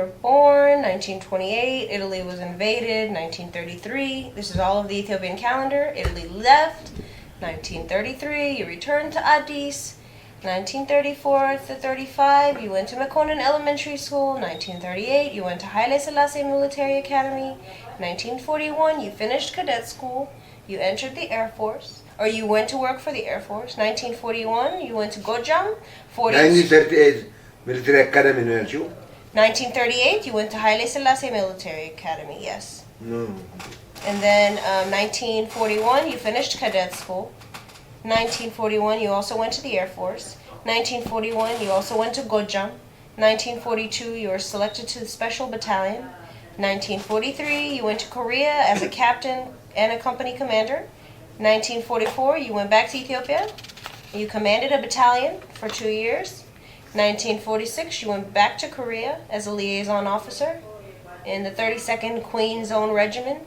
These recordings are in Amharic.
Born 1928, Italy was invaded 1933. This is all of the Ethiopian calendar. Italy left 1933. You returned to Addis 1934 to 35. You went to Mekonnen Elementary School 1938. You went to Haile Selassie Military Academy 1941. You finished cadet school. You entered the Air Force, or you went to work for the Air Force 1941. You went to Gojam 1938 Military Academy ነው ያልሽው 1938, you went to Haile Selassie Military Academy, yes. No. And then 1941, you finished cadet school. 1941, you also went to the Air Force. 1941, you also went to Gojam. 1942, you were selected to the Special Battalion. 1943, you went to Korea as a captain and a company commander. 1944, you went back to Ethiopia. You commanded a battalion for 2 years. 1946, you went back to Korea as a liaison officer in the 32nd Queen's Own Regiment.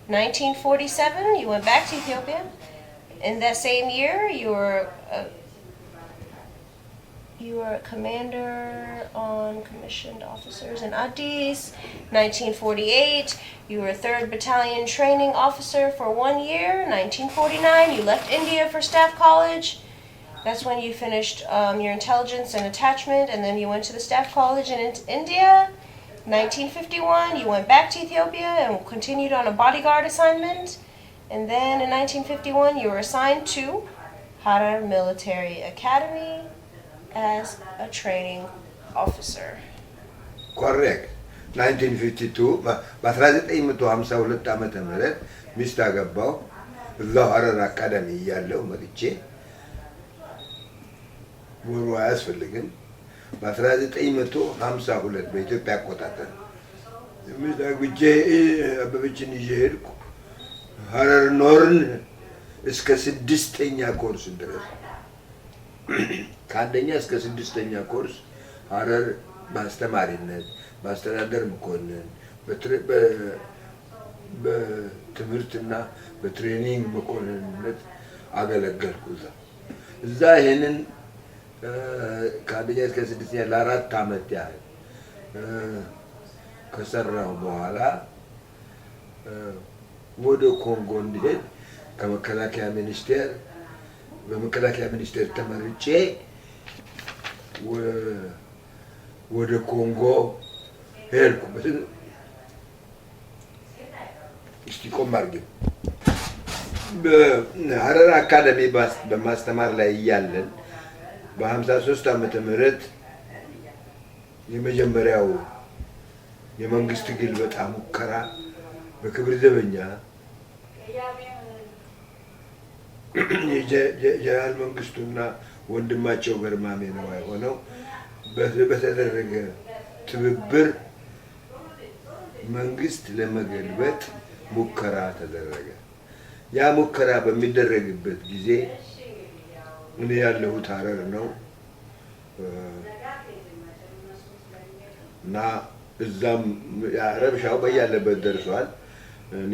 1947, you went back to Ethiopia. In that same year, you were a commander on commissioned officers in Addis. 1948, you were a 3rd Battalion training officer for 1 year. 1949, you left India for Staff College. That's when you finished your intelligence and attachment, and then you went to the Staff College in India. 1951, you went back to Ethiopia and continued on a bodyguard assignment. And then in 1951, you were assigned to Harar Military Academy as a training officer. Correct. 1952 በ1952 ዓመተ ምህረት ሚስት አገባው እዛው ሀረር አካዳሚ ያለው መጥቼ ወሩ አያስፈልግም በ1952 በኢትዮጵያ አቆጣጠር ሚስት አግብቼ አበበችን ይዤ ሄድኩ ሀረር ኖርን እስከ 6ኛ ኮርስ ድረስ ከአንደኛ እስከ 6ኛ ኮርስ ሀረር በአስተማሪነት በአስተዳደር መኮንን በትምህርትና በትሬኒንግ መኮንንነት አገለገልኩ እዛ ይሄንን ከአንደኛ እስከ 6ኛ ለ4 ዓመት ያህል ከሰራሁ በኋላ ወደ ኮንጎ እንድሄድ ከመከላከያ ሚኒስቴር በመከላከያ ሚኒስቴር ተመርጬ ወደ ኮንጎ ሄድኩ። እስቲ ቆም አድርጊ። በሀረር አካዳሚ በማስተማር ላይ እያለን በ53 ዓመተ ምህረት የመጀመሪያው የመንግስት ግልበጣ ሙከራ በክብር ዘበኛ የጀነራል መንግስቱና ወንድማቸው ገርማሜ ነው የሆነው በተደረገ ትብብር መንግስት ለመገልበጥ ሙከራ ተደረገ። ያ ሙከራ በሚደረግበት ጊዜ እኔ ያለሁት ሀረር ነው እና እዛም ረብሻው በያለበት ደርሷል። እኔ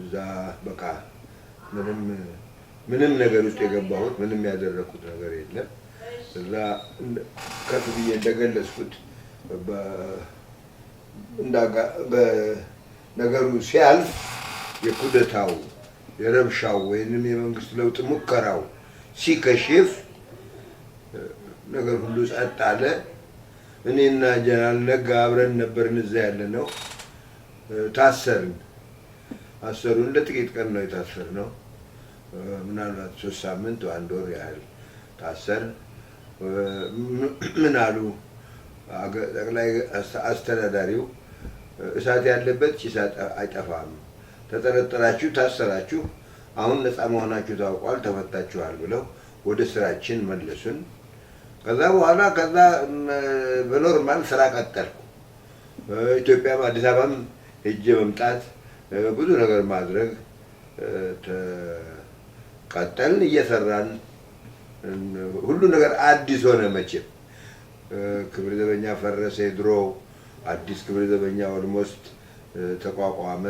እዛ በቃ ምንም ነገር ውስጥ የገባሁት ምንም ያደረኩት ነገር የለም። እዛ ከፍ ብዬ እንደገለጽኩት በነገሩ ሲያልፍ የኩደታው የረብሻው ወይንም የመንግስት ለውጥ ሙከራው ሲከሽፍ ነገር ሁሉ ጸጥ አለ። እኔና ጀነራል ነጋ አብረን ነበርን እዛ ያለነው። ታሰርን። አሰሩን ለጥቂት ቀን ነው የታሰርነው። ምናልባት 3 ሳምንት ወይ 1 ወር ያህል ታሰርን። ምን አሉ ጠቅላይ አስተዳዳሪው እሳት ያለበት ጭስ አይጠፋም፣ ተጠረጠራችሁ፣ ታሰራችሁ፣ አሁን ነፃ መሆናችሁ ታውቋል፣ ተፈታችኋል ብለው ወደ ስራችን መለሱን። ከዛ በኋላ በኖርማል ስራ ቀጠልኩ። ኢትዮጵያም አዲስ አበባም ሄጄ መምጣት ብዙ ነገር ማድረግ ቀጠልን፣ እየሰራን ሁሉ ነገር አዲስ ሆነ። መቼም ክብር ዘበኛ ፈረሰ፣ ድሮ አዲስ ክብር ዘበኛ ኦልሞስት ተቋቋመ።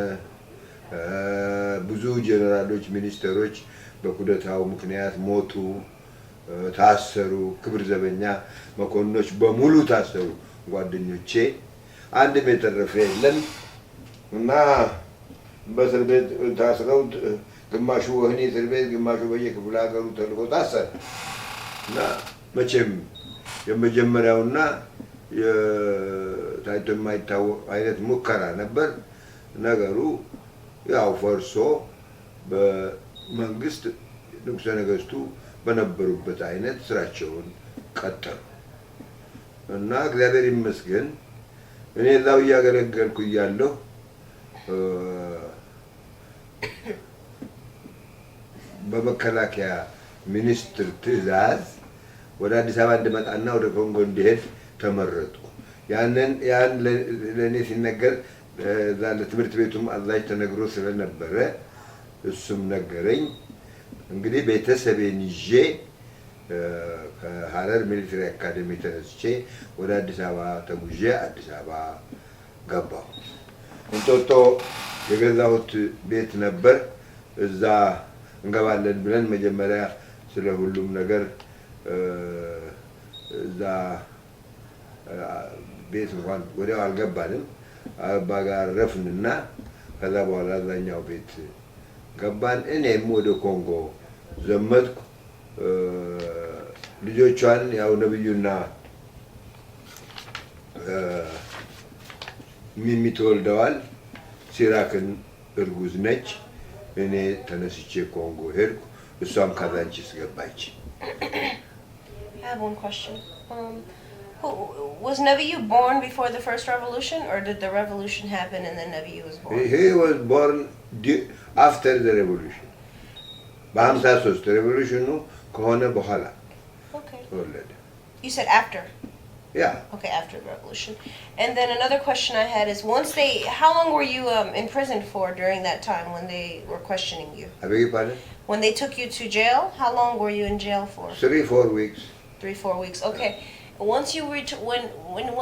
ብዙ ጀነራሎች፣ ሚኒስትሮች በኩደታው ምክንያት ሞቱ፣ ታሰሩ። ክብር ዘበኛ መኮንኖች በሙሉ ታሰሩ። ጓደኞቼ አንድም የተረፈ የለም እና በእስር ቤት ታስረው ግማሹ ወህኒ እስር ቤት ግማሹ በየክፍለ ሀገሩ ተልኮ ታሰረ እና መቼም የመጀመሪያውና ታይቶ የማይታወቅ አይነት ሙከራ ነበር። ነገሩ ያው ፈርሶ በመንግስት ንጉሠ ነገሥቱ በነበሩበት አይነት ስራቸውን ቀጠሉ እና እግዚአብሔር ይመስገን እኔ እዛው እያገለገልኩ እያለሁ በመከላከያ ሚኒስትር ትእዛዝ ወደ አዲስ አበባ እንድመጣና ወደ ኮንጎ እንዲሄድ ተመረጡ። ያን ለእኔ ሲነገር እዛ ለትምህርት ቤቱም አዛዥ ተነግሮ ስለነበረ እሱም ነገረኝ። እንግዲህ ቤተሰቤን ይዤ ከሀረር ሚሊተሪ አካዴሚ ተነስቼ ወደ አዲስ አበባ ተጉዤ አዲስ አበባ ገባሁ። እንጦጦ የገዛሁት ቤት ነበር። እዛ እንገባለን ብለን መጀመሪያ ስለ ሁሉም ነገር እዛ ቤት እንኳን ወዲያው አልገባንም። አባ ጋር ረፍንና ከዛ በኋላ አዛኛው ቤት ገባን። እኔም ወደ ኮንጎ ዘመትኩ። ልጆቿን ያው ነብዩና ሚሚ ተወልደዋል። ሲራክን እርጉዝ ነች። እኔ ተነስቼ ኮንጎ ሄድኩ። እሷም ካዛንቺስ ገባች። I have one question. Was Nabiyu born before the first revolution, or did the revolution happen and then Nabiyu was born? He was born after the revolution. በ53 ሬቮሉሽኑ ከሆነ በኋላ ተወለደ። You said after? Yeah. Okay, after the revolution. And then another question I had is, how long were you imprisoned for during that time when they were questioning you? I beg your pardon? When they took you to jail, how long were you in jail for? 3-4 weeks. 3-4 weeks. Okay. Once you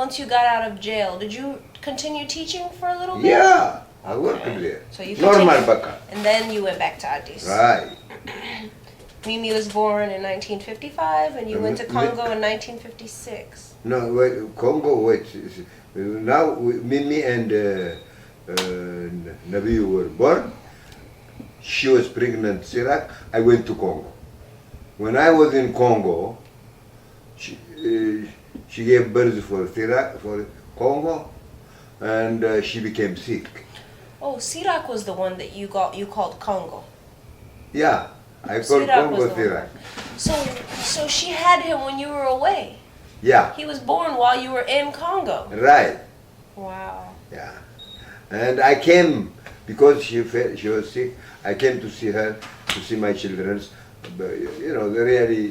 once you got out of jail, did you continue teaching for a little bit? Yeah, I worked there. So you Normal baka. And then you went back to Addis. Right. Mimi was born in 1955, and you went to Congo in 1956. No, wait, Congo. Wait. Now Mimi and Nabiyu were born. She was pregnant, Sirak. I went to Congo. When I was in Congo, she gave birth for Sirak, for Congo, and she became sick. Oh, Sirak was the one that you called Congo. Yeah, I called Sirak Congo was the Sirak. So she had him when you were away. Yeah. He was born while you were in Congo. Right. Wow. Yeah. And I came because she was sick. I came to see her, to see my children. You know, really,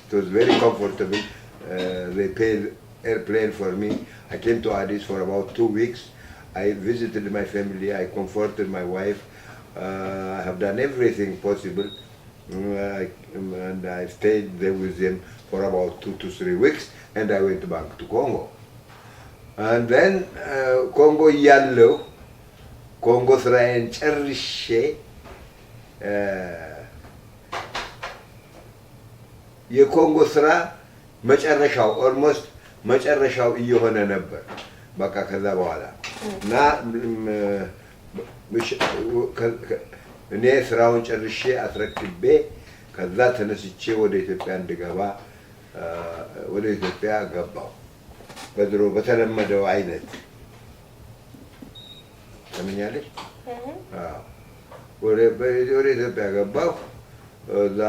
it was very comfortable. They paid airplane for me. I came to Addis for about 2 weeks. I visited my family. I comforted my wife. I have done everything possible. And I stayed there with them for about 2 to 3 weeks. And I went back to Congo. And then Congo Yallo, Congo Srayan Cherishe, የኮንጎ ስራ መጨረሻው ኦልሞስት መጨረሻው እየሆነ ነበር። በቃ ከዛ በኋላ እና እኔ ስራውን ጨርሼ አስረክቤ ከዛ ተነስቼ ወደ ኢትዮጵያ እንድገባ ወደ ኢትዮጵያ ገባሁ። በድሮ በተለመደው አይነት ተመኛለሽ? አዎ ወደ ኢትዮጵያ ገባሁ። እዛ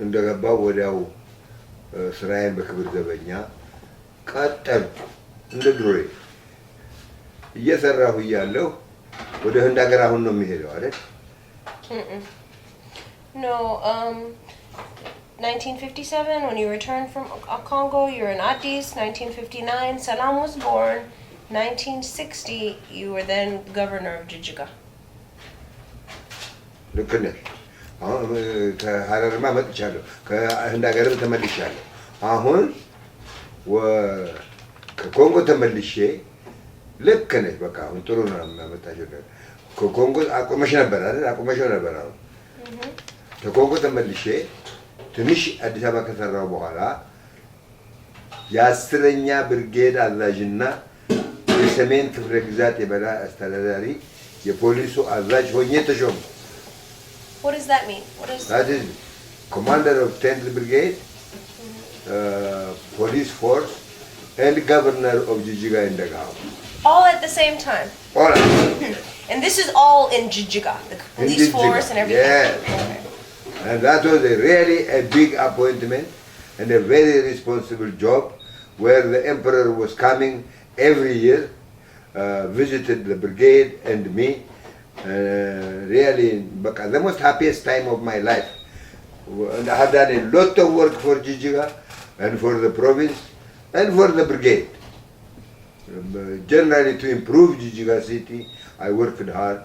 እንደገባሁ ወዲያው ስራዬን በክብር ዘበኛ ቀጠልኩ። እንደ ድሮዬ እየሰራሁ እያለሁ ወደ ህንድ ሀገር አሁን ነው የሚሄደው አይደል? No, 1957 when you returned from Congo, you were in Addis. 1959 Salam was born. 1960 you were then governor of Jijiga. ልክ ነሽ። አሁን ከሀረርማ መጥቻለሁ፣ ከህንድ ሀገርም ተመልሻለሁ። አሁን ከኮንጎ ተመልሼ ልክ ነሽ። በቃ አሁን ጥሩ ነው የማመጣሽው። ከኮንጎ አቁመሽ ነበር አይደል? አቁመሽው ነበር። አሁን ከኮንጎ ተመልሼ ትንሽ አዲስ አበባ ከሰራው በኋላ የአስረኛ ብርጌድ አዛዥና የሰሜን ክፍለ ግዛት የበላይ አስተዳዳሪ የፖሊሱ አዛዥ ሆኜ ተሾሙ። What does that mean? That is commander of 10th Brigade, police force, and governor of Jijiga and Dagao. All at the same time. All right. And this is all in Jijiga, the police force and everything. Yes. Okay. And that was really a big appointment and a very responsible job where the emperor was coming every year, visited the brigade and me. Really, the most happiest time of my life. And I have done a lot of work for Jijiga and for the province and for the brigade. Generally, to improve Jijiga city, I worked hard.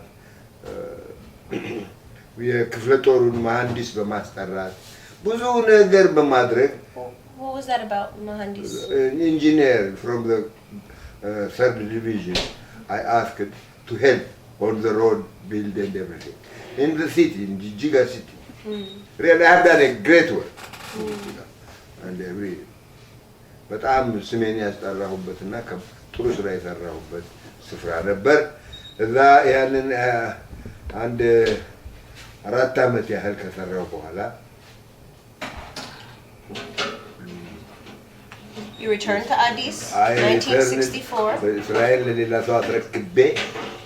የክፍለ ጦሩን መሐንዲስ በማስጠራት ብዙ ነገር በማድረግ What was that about, Mahandis? Engineer from the 3rd division, I asked to help on the road build and everything in the city, in Jijiga city. Really, I have done a great work. And every በጣም ስሜን ያስጠራሁበትና ጥሩ ስራ የሰራሁበት ስፍራ ነበር። እዛ ያንን አንድ 4 ዓመት ያህል ከሰራው በኋላ You returned to Addis, 1964. በእስራኤል ለሌላ ሰው አስረክቤ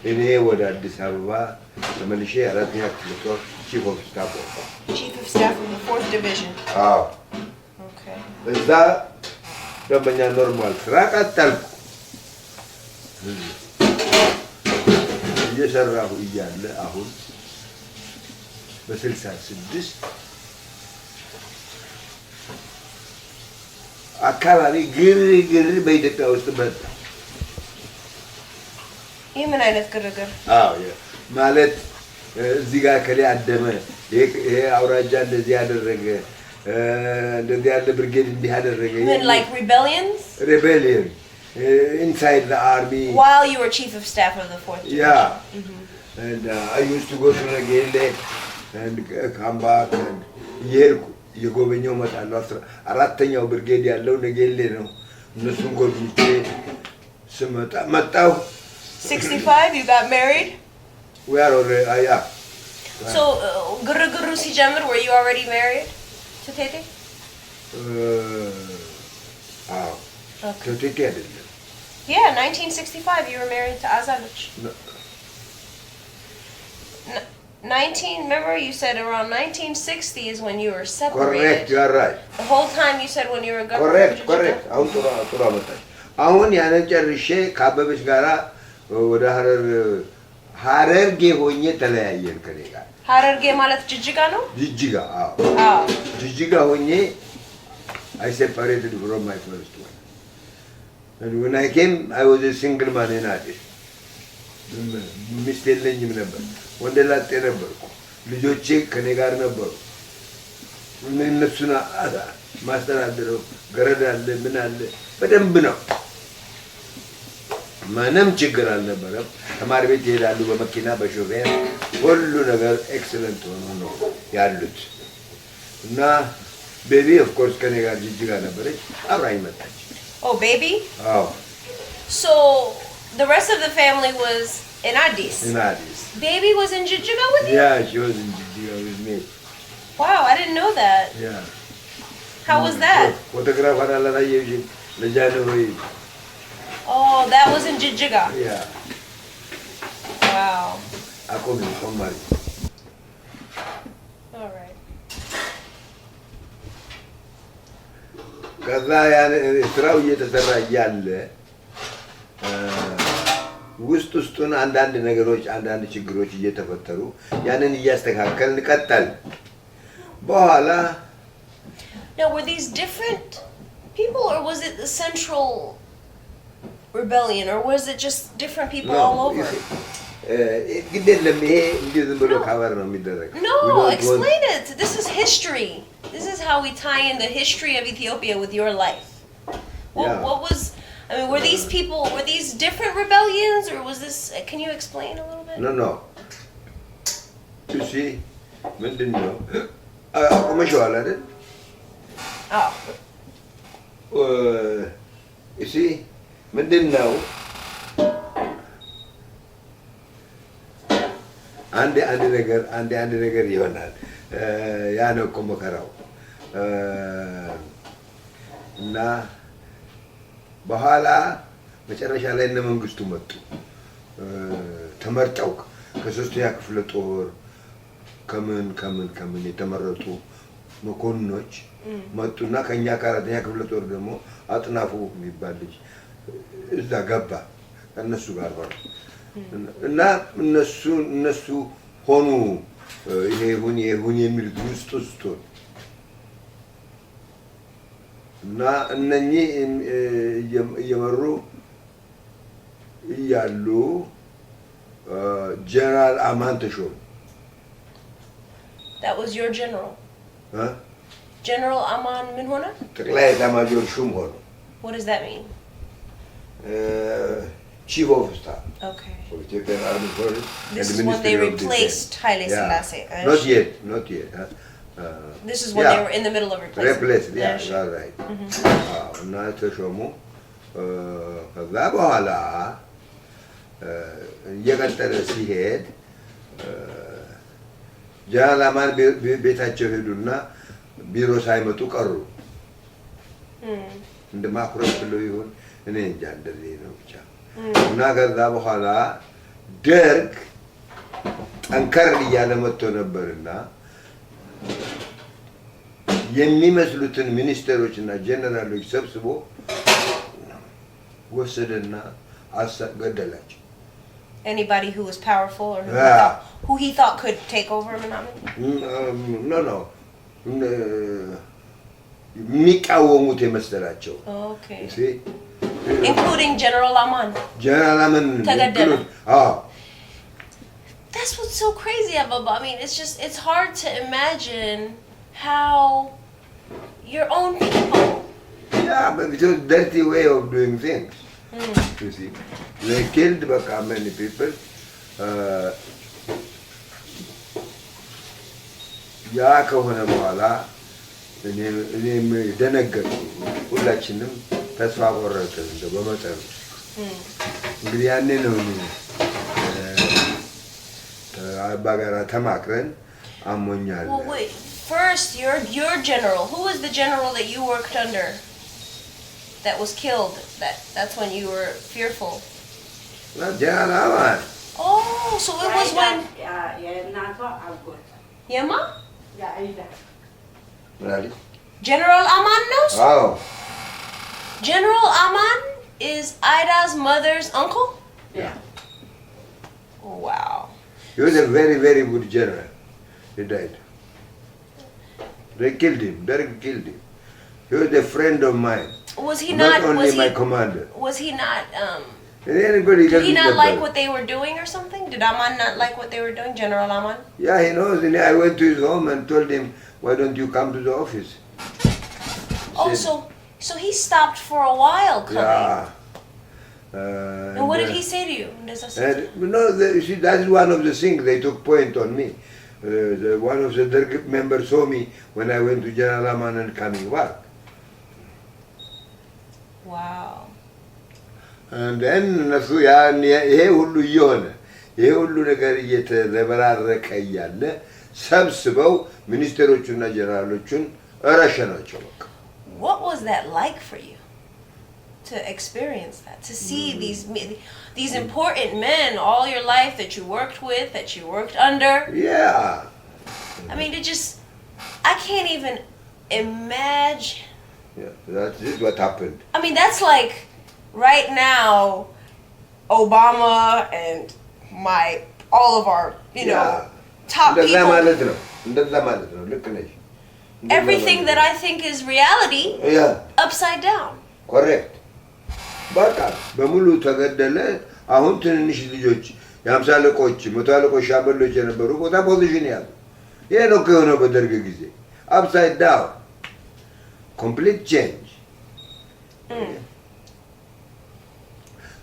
እኔ ወደ አዲስ አበባ ተመልሼ 4ኛ ክፍለ ጦር chief of staff ወጣሁ። Chief of Staff of the 4th Division. አዎ። Okay. እዛ ደንበኛ ኖርማል ስራ ቀጠልኩ። እየሰራሁ እያለ አሁን በ66 አካባቢ ግርግር በኢትዮጵያ ውስጥ መጣ። ይህ ምን አይነት ግርግር? አዎ ማለት እዚህ ጋር ከሌ አደመ፣ ይሄ አውራጃ እንደዚህ ያደረገ፣ እንደዚህ ያለ ብርጌድ እንዲህ ያደረገ። When like rebellions? Rebellion inside the army. While you were chief of staff of the 4th Division. Yeah. And I used to go to Negele and come back and እየሄድኩ የጎበኘው እመጣለሁ። 4ኛው ብርጌድ ያለው ነገሌ ነው። እነሱን ጎብኝቼ ስመጣ መጣሁ። 65 you got married? We are already, yeah. So ግርግሩ ሲጀምር were you already married to Tete? አዎ። ከቴቴ አይደለም። Yeah, 1965 you were married to Azaluch. 19, remember you said around 1960 is when you were separated. Correct, you are right. The whole time you said when you were governor. Correct. አሁን ጥሩ አመጣሽ። አሁን ያንን ጨርሼ ከአበበች ጋራ ወደ ሀረርጌ ሆኜ ተለያየን ከኔ ጋር። ሀረርጌ ማለት ጅጅጋ ነው? ጅጅጋ፣ አዎ። ጅጅጋ ሆኜ I separated from my first one. And when I came, I was a single man in Addis. ሚስት የለኝም ነበር። ወንደላጤ ነበርኩ። ልጆቼ ከኔ ጋር ነበሩ። እነሱን ማስተዳደረው ገረድ አለ ምን አለ በደንብ ነው። ምንም ችግር አልነበረም። ተማሪ ቤት ይሄዳሉ በመኪና በሾፌር ሁሉ ነገር ኤክሰለንት ሆኖ ነው ያሉት። እና ቤቢ ኦፍ ኮርስ ከኔ ጋር ጅጅጋ ነበረች። አብራኝ መጣች። Oh, baby? አዎ። So the rest of the family was in Addis. In Addis. Baby was in Jijiga with you? Yeah, she was in Jijiga with me. Wow, I didn't know that. Yeah. How was that? Photograph አላየሽም? ለጃንሆይ. Oh, that was in Jijiga. Yeah. Wow. አቆሚ ቆማሪ። All right. ከዛ ያን ስራው እየተሰራ እያለ ውስጡን አንዳንድ ነገሮች አንዳንድ ችግሮች እየተፈጠሩ ያንን እያስተካከልን ቀጠል። በኋላ Now, were these different people, or was it the central rebellion, or was it just different people all over? ግድ የለም ይሄ እንዲህ ዝም ብሎ ካበር ነው የሚደረግ። No, explain it. This is history. This is how we tie in the history of Ethiopia with your life. What was, I mean, were these people, were these different rebellions, or was this, can you explain a little bit? No. You see, ምንድን ነው አቁመሽዋል አይደል? Oh. You see, ምንድነው አንድ ነገር ይሆናል። ያ ነው እኮ መከራው። እና በኋላ መጨረሻ ላይ እነ መንግስቱ መጡ። ተመርጠው ከሶስተኛ ክፍለ ጦር ከምን የተመረጡ መኮንኖች መጡና ከኛ ከአራተኛ ክፍለ ጦር ደግሞ አጥናፉ የሚባል ልጅ እዛ ገባ ከነሱ ጋር ሆነ እና እነሱ ሆኑ ይሁን የሚሉት ውስጥ እና እነኚህ እየመሩ እያሉ ጀነራል አማን ተሾሙ። That was your general? Huh? General Aman ምን ሆነ? ጠቅላይ ኤታማዦር ሹም ሆኑ። What does that mean? Chief of Staff. Okay. For Ethiopian Army Forces. This is when they replaced Haile Selassie. Not yet. This is when they were in the middle of replacing. Yeah, right. እና ተሾሙ። ከዛ በኋላ እየቀጠለ ሲሄድ ጀነራል አማን ቤታቸው ሄዱና ቢሮ ሳይመጡ ቀሩ። እንደ ማኩረፍ ብለው ይሁን እኔ እንጃ እንደዚህ ነው ብቻ። እና ከዛ በኋላ ደርግ ጠንከር እያለ መጥቶ ነበርና የሚመስሉትን ሚኒስትሮችና ጀነራሎች ሰብስቦ ወሰደና ገደላቸው። Anybody who was powerful or who he thought could take over ምናምን? No. የሚቃወሙት የመሰላቸው። Okay. See? Including General Aman. General Aman ተገደለ። Oh. That's what's so crazy about. I mean, it's hard to imagine how your own people. Yeah, but it's a dirty way of doing things. You see, they killed many people. ያ ከሆነ በኋላ እኔም ደነገጥኩ። ሁላችንም ተስፋ ቆረጥን በመጠኑ። እንግዲህ ያኔ ነው አባ ጋራ ተማክረን አሞኛል። Well, wait. First, your general. Who was the general that you worked under? That was killed. That's when you were fearful. General Aman. Oh, so it was when. Yema? Really? General Aman knows? Oh. General Aman is Ida's mother's uncle? Yeah. Wow. He was a very, very good general. He died. They killed him. Derek killed him. He was a friend of mine. Was he not not? only Was my he? commander. Was he not? Anybody Did he can not be like better. what they were doing or something? Did Aman not like what they were doing, General Aman? Yeah, he knows. And I went to his home and told him, "Why don't you come to the office?" Oh, Said, so he stopped for a while coming. Yeah. And what did he say to you? Does that say- You see, that is one of the things they took point on me. One of the Derg members saw me when I went to General Aman and coming back. Wow. And then እነሱ ይሄ ሁሉ እየሆነ ይሄ ሁሉ ነገር እየተዘበራረቀ እያለ ሰብስበው ሚኒስትሮቹና ጀነራሎቹን እረሸናቸው በቃ። What was that like for you to experience that? To see these important men all your life that you worked with, that you worked under? Yeah. I mean, I can't even imagine. Yeah, that's it what happened. I mean, that's like right now Obama and all of our, top እንደዛ people. ማለት ነው ልክ ነሽ። Everything that I think is reality, upside down. ኮሬክት በቃ በሙሉ ተገደለ። አሁን ትንንሽ ልጆች የአምሳ አለቆች መቶ አለቆች ሻምበሎች የነበሩ ቦታ ፖዚሽን ያሉ ይሄ ነው ከሆነው በደርግ ጊዜ upside down complete change።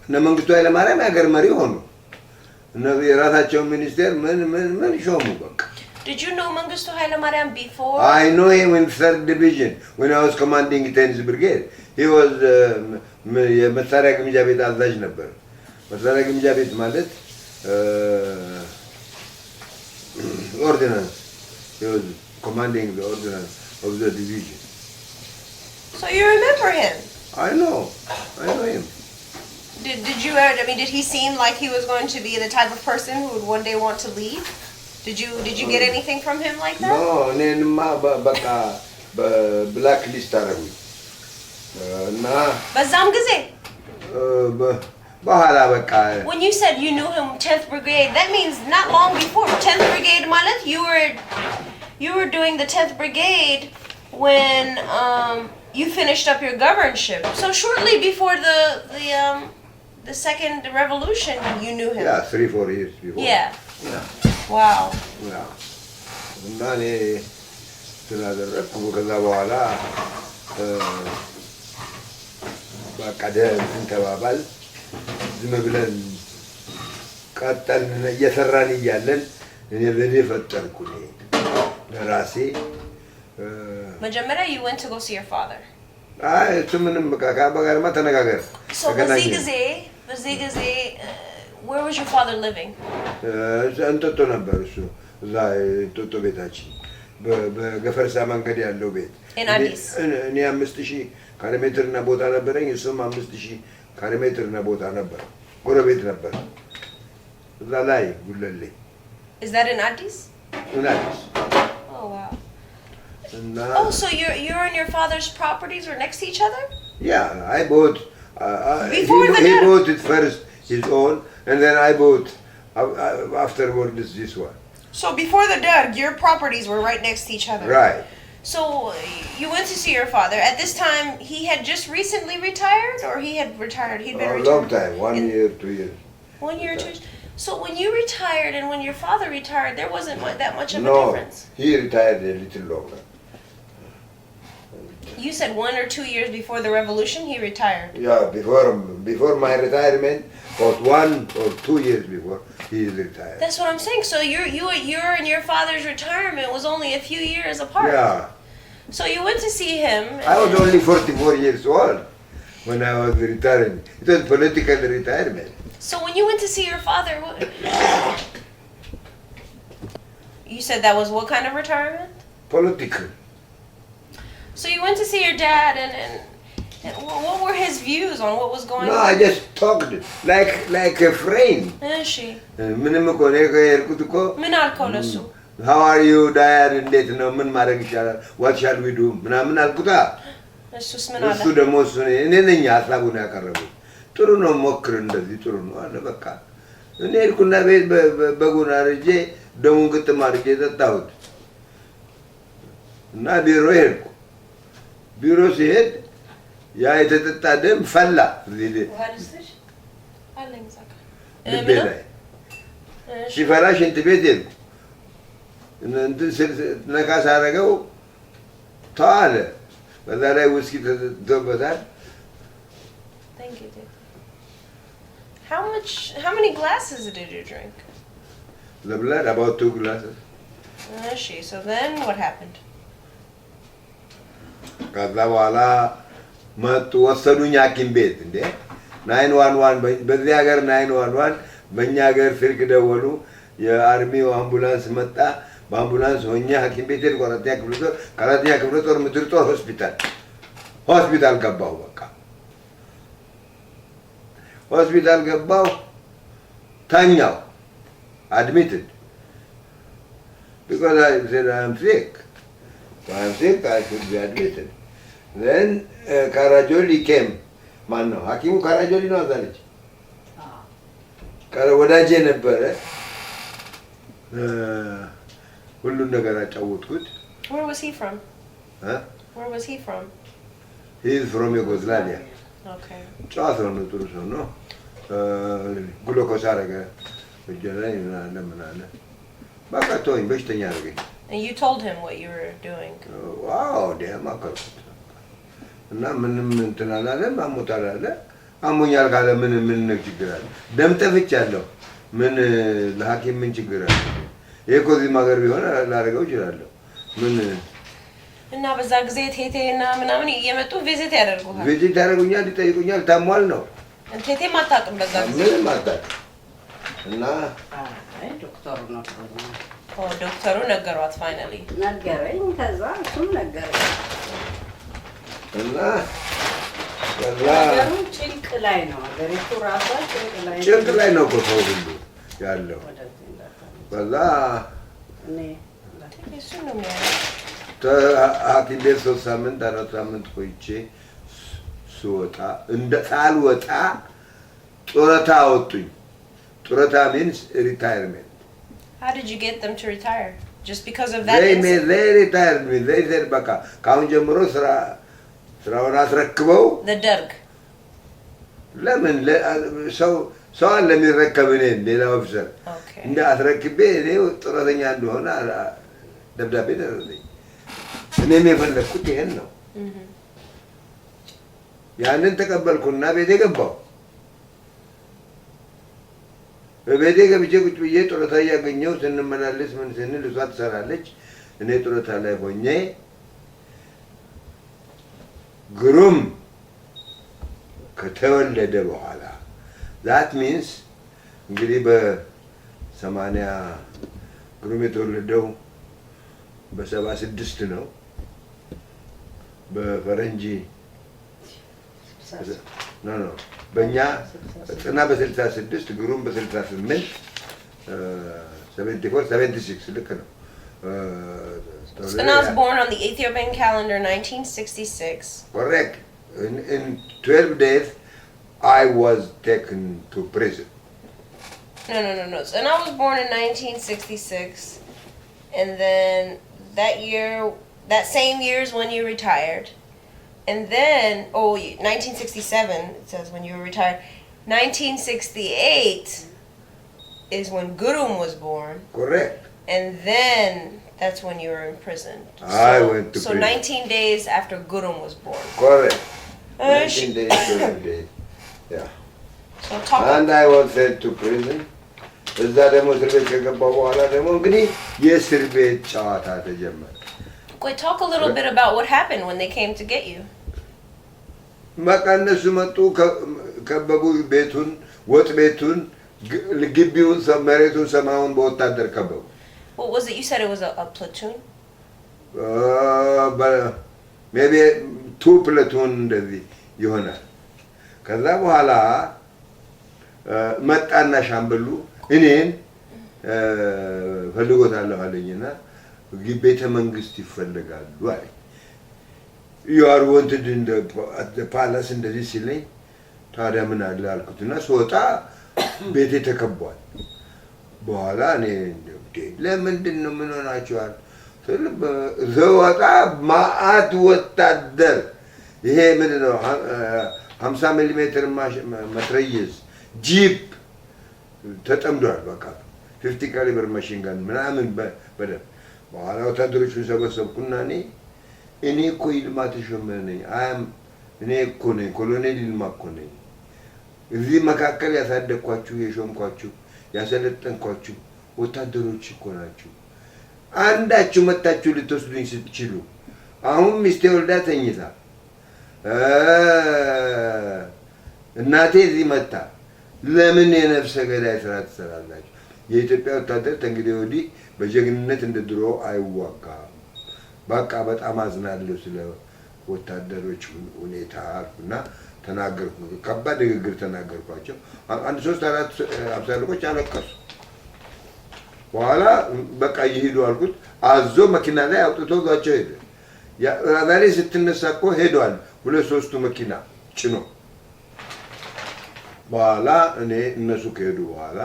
እነ መንግስቱ ኃይለማርያም የሀገር መሪ ሆኑ። እነ የራሳቸውን ሚኒስቴር ምን ሾሙ በቃ። Did you know Mengistu Haile Mariam before? I know him in 3rd Division when I was commanding 10th Brigade. He was የመሳሪያ ግምጃ ቤት አዛዥ ነበር። መሳሪያ ግምጃ ቤት ማለት ordnance. He was commanding the ordnance of the division. So you remember him? I know him. Did you? I mean, did he seem like he was going to be the type of person who would one day want to leave? Did you get anything from him like that? No, እኔንማ በቃ በብላክ ሊስት አደረጉኝ እና በዛም ጊዜ በኋላ በቃ when you said you knew him 10th Brigade, that means not long before 10th Brigade ማለት you were doing the 10th Brigade when you finished up your governorship. So shortly before the second revolution, you knew him. Yeah, 3-4 years before. Yeah. Wow. Yeah. እና እኔ ስላደረግኩ ከዛ በኋላ በቃ እንትን ተባባል ዝም ብለን ቀጠልን እየሰራን እያለን እኔ ዘዴ ፈጠርኩ ለራሴ መጀመሪያ you went to go see your father. አይ እሱ ምንም በቃ ከአባጋርማ ተነጋገር So በዚህ ጊዜ where was your father living? እንጦጦ ነበር እሱ እዛ እንጦጦ ቤታችን በገፈርሳ መንገድ ያለው ቤት In Addis. እኔ 5000 ካሬ ሜትር እና ቦታ ነበረኝ እሱም 5000 ካሬ ሜትር እና ቦታ ነበር ጎረቤት ነበር እዛ ላይ ጉለሌ Is that in Addis? In Addis. Oh wow. Oh, so you and your father's properties were next to each other? Yeah, I bought he bought it first his own and then I bought afterwards this one. So before the dead, your properties were right next to each other. Right. So you went to see your father. At this time, he had just recently retired, or he had retired? He'd been retired. A long time, 1 year, 2 years. 1 year, 2 years. So when you retired and when your father retired, there wasn't that much of a difference. No, he retired a little longer. You said 1 or 2 years before the revolution, he retired. Yeah, before my retirement, about 1 or 2 years before, he is retired. That's what I'm saying. So your and your father's retirement was only a few years apart. Yeah. So you went to see him. I was only 44 years old when I was retiring. It was political retirement. So when you went to see your father, you said that was what kind of retirement? Political. So you went to see your dad, and what were his views on what was going on? No, I just talked like a friend. እሺ ምንም እኮ ነው የሄድኩት እኮ ምን አልከው ለሱ? How are you, Dad? እንዴት ነው? ምን ማድረግ ይቻላል? What shall we do? ምናምን አልኩታ። እሱስ ምን አለ? እሱ ደግሞ እኔ ነኝ ሀሳቡን ያቀረበው። ጥሩ ነው ሞክር እንደዚህ ጥሩ ነው አለ በቃ። እኔ ሄድኩና ቤት በጉን አርጄ ደሙን ግጥም አድርጌ ጠጣሁት እና ቢሮ ሄድኩ። ቢሮ ሲሄድ ያ የተጠጣ ደም ፈላ። ልቤ ላይ ሲፈላ ሽንት ቤት ሄድኩ። ነካ ሳደርገው ተዋለ። በዛ ላይ ውስኪ ተዘበታል። Thank you, Dad. How many glasses did you drink? The blood, about 2 glasses. So then what happened? ከዛ በኋላ መጡ ወሰዱኝ ሐኪም ቤት እንዴ 911 በዚህ ሀገር 911 በእኛ ሀገር ስልክ ደወሉ። የአርሚው አምቡላንስ መጣ። በአምቡላንስ ሆኜ ሐኪም ቤት ሄድኩ። ከአራተኛ ክፍለ ጦር ምድር ጦር ሆስፒታል ገባሁ። በቃ ሆስፒታል ገባሁ። ተኛሁ። Admitted. Because I said I am sick. So I am sick, I should be admitted. Then Karajoli came. ማን ነው ሐኪሙ? ካራጆሊ ነው አዛለች። ወዳጄ ነበረ። ሁሉን ነገር አጫወትኩት። Where was he from? Huh? Where was he from? He is from Yugoslavia. Okay. ጨዋ ሰው ነው፣ ጥሩ ሰው ነው። ግሉኮስ አደረገ እጄ ላይ ምን አለ በቃ ተወኝ፣ በሽተኛ አደረገኝ። And you told him what you were doing? ዋው ደማ አከርኩት እና ምንም እንትን አላለም። አሞታል አለ። አሞኛል ካለ ምን ችግር አለ? ደም ጠፍቻለሁ። ምን ለሐኪም ምን ችግር አለ? የኮዚህ ማገር ቢሆን ላደርገው እችላለሁ ምን እና በዛ ጊዜ ቴቴና ምናምን እየመጡ ቪዚት ያደርጉሃል ቪዚት ያደርጉኛል ይጠይቁኛል ታሟል ነው ቴቴም አታውቅም በዛ ጊዜ ምንም አታውቅም እና ዶክተሩ ነው ዶክተሩ ነገሯት ፋይናሊ ነገረኝ ከዛ እሱም ነገረኝ እና ነገሩ ጭንቅ ላይ ነው አገሪቱ ራሷ ጭንቅ ላይ ነው እኮ ሰው ሁሉ ያለው በዛ እሱ ነው የሚያለው ሐኪም ቤት 3 ሳምንት 4 ሳምንት ቆይቼ ስወጣ እንደ ሳልወጣ ጡረታ አወጡኝ ጡረታ means retirement how did you get them to retire just because of that they retired me they said በቃ ካሁን ጀምሮ ስራውን አስረክበው ለደርግ ለምን ሰው ለሚረከብ እኔ ሌላ ኦፊሰር እንደ አስረክቤ እኔ ጡረተኛ እንደሆነ ደብዳቤ ደረሰኝ እኔም የፈለኩት ይሄን ነው ያንን ተቀበልኩና ቤቴ ገባሁ በቤቴ ገብቼ ቁጭ ብዬ ጡረታ ያገኘው ስንመላለስ ምን ስንል እሷ ትሰራለች እኔ ጡረታ ላይ ሆኜ ግሩም ከተወለደ በኋላ that means እንግዲህ በ80 ግሩም የተወለደው በ76 ነው በፈረንጂ ኖ በእኛ ጽና በ66 ግሩም በ68 74 76 ልክ ነው Tsana was born on the Ethiopian calendar 1966. Correct. In 12 days, I was taken to prison. No. Tsana was born in 1966. And then that same year is when you retired. And then, 1967, it says when you were retired. 1968 is when Gurum was born. Correct. And then that's when you were in prison. I went to prison. 19 days after Gurum was born. Correct. 19 days, 12 days. Yeah. So and I was sent to prison. እዛ ደግሞ እስር ቤት ከገባሁ በኋላ ደግሞ እንግዲህ የእስር ቤት ጨዋታ ተጀመረ። Talk a little bit about what happened when they came to get you. በቃ እነሱ መጡ ከበቡ ቤቱን ወጥ ቤቱን ግቢውን መሬቱን ሰማዩን በወታደር ከበቡ What was it? You said it was a platoon? maybe 2 platoon እንደዚህ ይሆናል ከዛ በኋላ መጣና ሻምበሉ እኔን ፈልጎታለሁ አለኝና ቤተ መንግስት ይፈልጋሉ አለኝ you are wanted in the palace እንደዚህ ሲለኝ ታዲያ ምን አለ አልኩትና ስወጣ ቤቴ ተከቧል በኋላ እኔ ለምንድን ነው ምን ሆናችኋል ዘወጣ ማአት ወታደር ይሄ ምን ነው 50 ሚሊ ሜትር መትረየስ ጂፕ ተጠምዷል በቃ 50 ካሊበር ማሽን ጋን ምናምን በደም በኋላ ወታደሮቹን ሰበሰብኩና እኔ እኮ ይልማ ተሾመ ነኝ እኔ እኮ ነኝ ኮሎኔል ይልማ እኮ ነኝ እዚህ መካከል ያሳደግኳችሁ የሾምኳችሁ ያሰለጠንኳችሁ ወታደሮች እኮ ናችሁ አንዳችሁ መጣችሁ ልትወስዱኝ ስትችሉ አሁን ሚስቴ ወልዳ ተኝታ እናቴ እዚህ መጣ ለምን የነፍሰ ገዳይ ስራ ትሰራላችሁ የኢትዮጵያ ወታደር እንግዲህ ወዲህ በጀግንነት እንደድሮ አይዋጋም በቃ በጣም አዝናለሁ ስለ ወታደሮች ሁኔታ አልኩና ተናገርኩ ከባድ ንግግር ተናገርኳቸው አንድ 3-4 አብዛኞች አለቀሱ በኋላ በቃ ይሄዱ አልኩት አዞ መኪና ላይ አውጥቶ ጋቸው ሄደ ዛሬ ስትነሳ እኮ ሄዷል 2-3 መኪና ጭኖ በኋላ እነሱ ከሄዱ በኋላ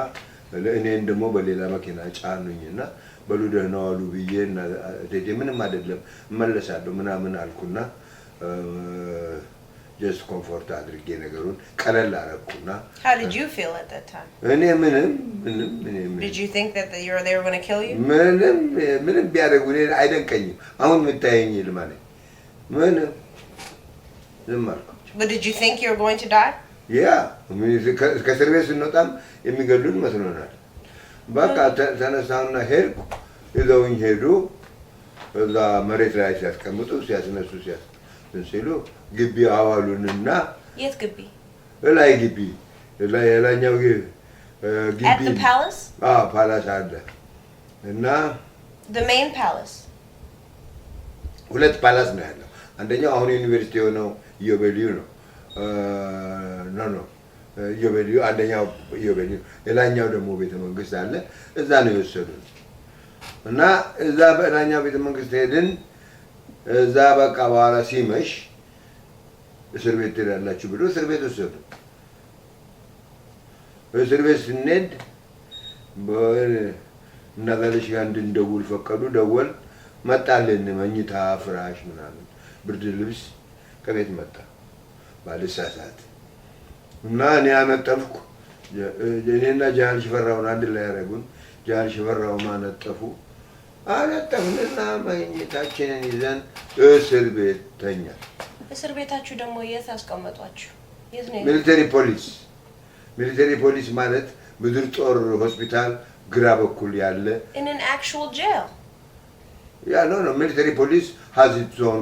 እኔን ደግሞ በሌላ መኪና ጫኑኝና በሉ ደህና ዋሉ ብዬና ምንም አይደለም መለሳለሁ ምናምን አልኩና just comfort አድርጌ ነገሩን ቀለል አረኩና How did you feel at that time? እኔ ምንም Did you think that they were going to kill you? ምንም ቢያደርጉ አይደንቀኝም አሁን ምታየኝ ይልማኔ ምንም ዝም አልኩ But did you think you were going to die? ከእስር ቤት ስንወጣም የሚገሉን መስሎናል በቃ ተነሳውና ሄድኩ። ይዘውኝ ሄዱ። እዛ መሬት ላይ ሲያስቀምጡ ሲያስነሱ ሲሉ ግቢ አዋሉንና የት ግቢ? ላይ ግቢ የላኛው ግቢ At the palace? ፓላስ አለ እና The main palace? ሁለት ፓላስ ነው ያለው። አንደኛው አሁን ዩኒቨርሲቲ የሆነው ኢዮቤልዩ ነው። ኖ ኢዮቤልዩ አንደኛው ኢዮቤልዩ፣ ሌላኛው ደግሞ ቤተ መንግስት አለ። እዛ ነው የወሰዱን እና እዛ በላኛው ቤተ መንግስት ሄድን። እዛ በቃ በኋላ ሲመሽ እስር ቤት ትሄዳላችሁ ብሎ እስር ቤት ወሰዱ። እስር ቤት ስንሄድ እናዛለሽ ጋር እንድንደውል ፈቀዱ። ደወል መጣልን። መኝታ ፍራሽ ምናምን ብርድ ልብስ ከቤት መጣ ባልሳሳት እና እኔ አነጠፍኩ። እኔና ጃን ሽፈራውን አንድ ላይ ያደረጉን። ጃን ሽፈራው ማነጠፉ አነጠፍንና መኝታችንን ይዘን እስር ቤት ተኛ። እስር ቤታችሁ ደግሞ የት አስቀመጧችሁ? የት ነው? ሚሊተሪ ፖሊስ ማለት ምድር ጦር ሆስፒታል ግራ በኩል ያለ In an actual jail? Yeah, no, military police has its own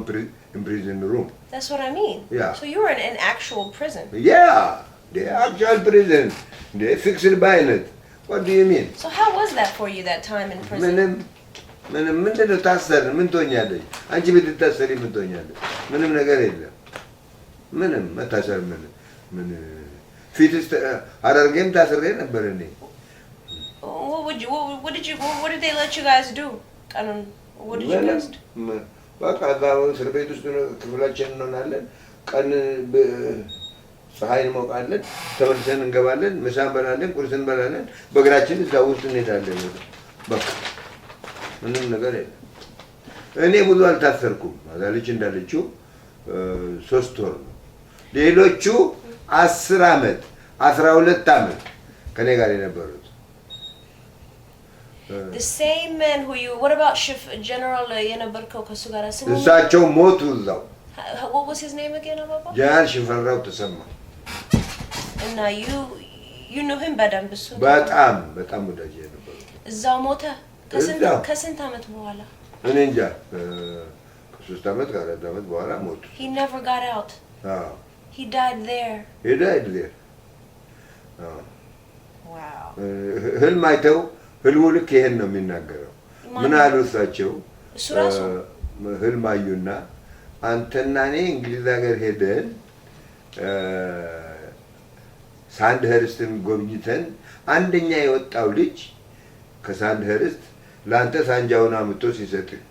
prison room. That's what I mean. Yeah. So you were in an actual prison. Yeah, the actual prison. They fixed by it. What do you mean? So how was that for you, that time in prison? ምንድነው ታሰር? ምን ትሆኛለሽ? አንቺ ብትታሰሪ ምን ትሆኛለሽ? ምንም ነገር የለም። ምንም መታሰር ምን ፊትስ አደርገም ታስሬ ነበር እኔ። What did they let you guys do? What did you guys do? በቃ እዛ እስር ቤት ውስጥ ክፍላችን እንሆናለን። ቀን ፀሐይ እንሞቃለን፣ ተመልሰን እንገባለን፣ ምሳ እንበላለን፣ ቁርስ እንበላለን፣ በእግራችን እዛ ውስጥ እንሄዳለን። በቃ ምንም ነገር የለም። እኔ ብዙ አልታሰርኩም። አዛልች እንዳለችው 3 ወር ነው። ሌሎቹ 10 ዓመት 12 ዓመት ከኔ ጋር የነበሩት The same man who you... What about General የነበርከው ከሱ ጋር ስሙ? እሳቸው ሞቱ እዛው። What was his name again, Ababa? ጃን ሽፈራው ተሰማ። እና you knew him በደንብ እሱ? በጣም ወዳጅ ነበር። እዛው ሞተ? ከስንት ዓመት በኋላ? እኔ እንጃ ከ3 ዓመት ከ4 ዓመት በኋላ ሞቱ። He never got out. He died there. Wow. ህልም አይተው ህልሙ ልክ ይሄን ነው የሚናገረው። ምን አሉ እሳቸው? እሱ ራሱ ህልም አዩና አንተና እኔ እንግሊዝ ሀገር ሄደን ሳንድኸርስትን ጎብኝተን አንደኛ የወጣው ልጅ ከሳንድኸርስት ለአንተ ሳንጃውን አምጥቶ ሲሰጥህ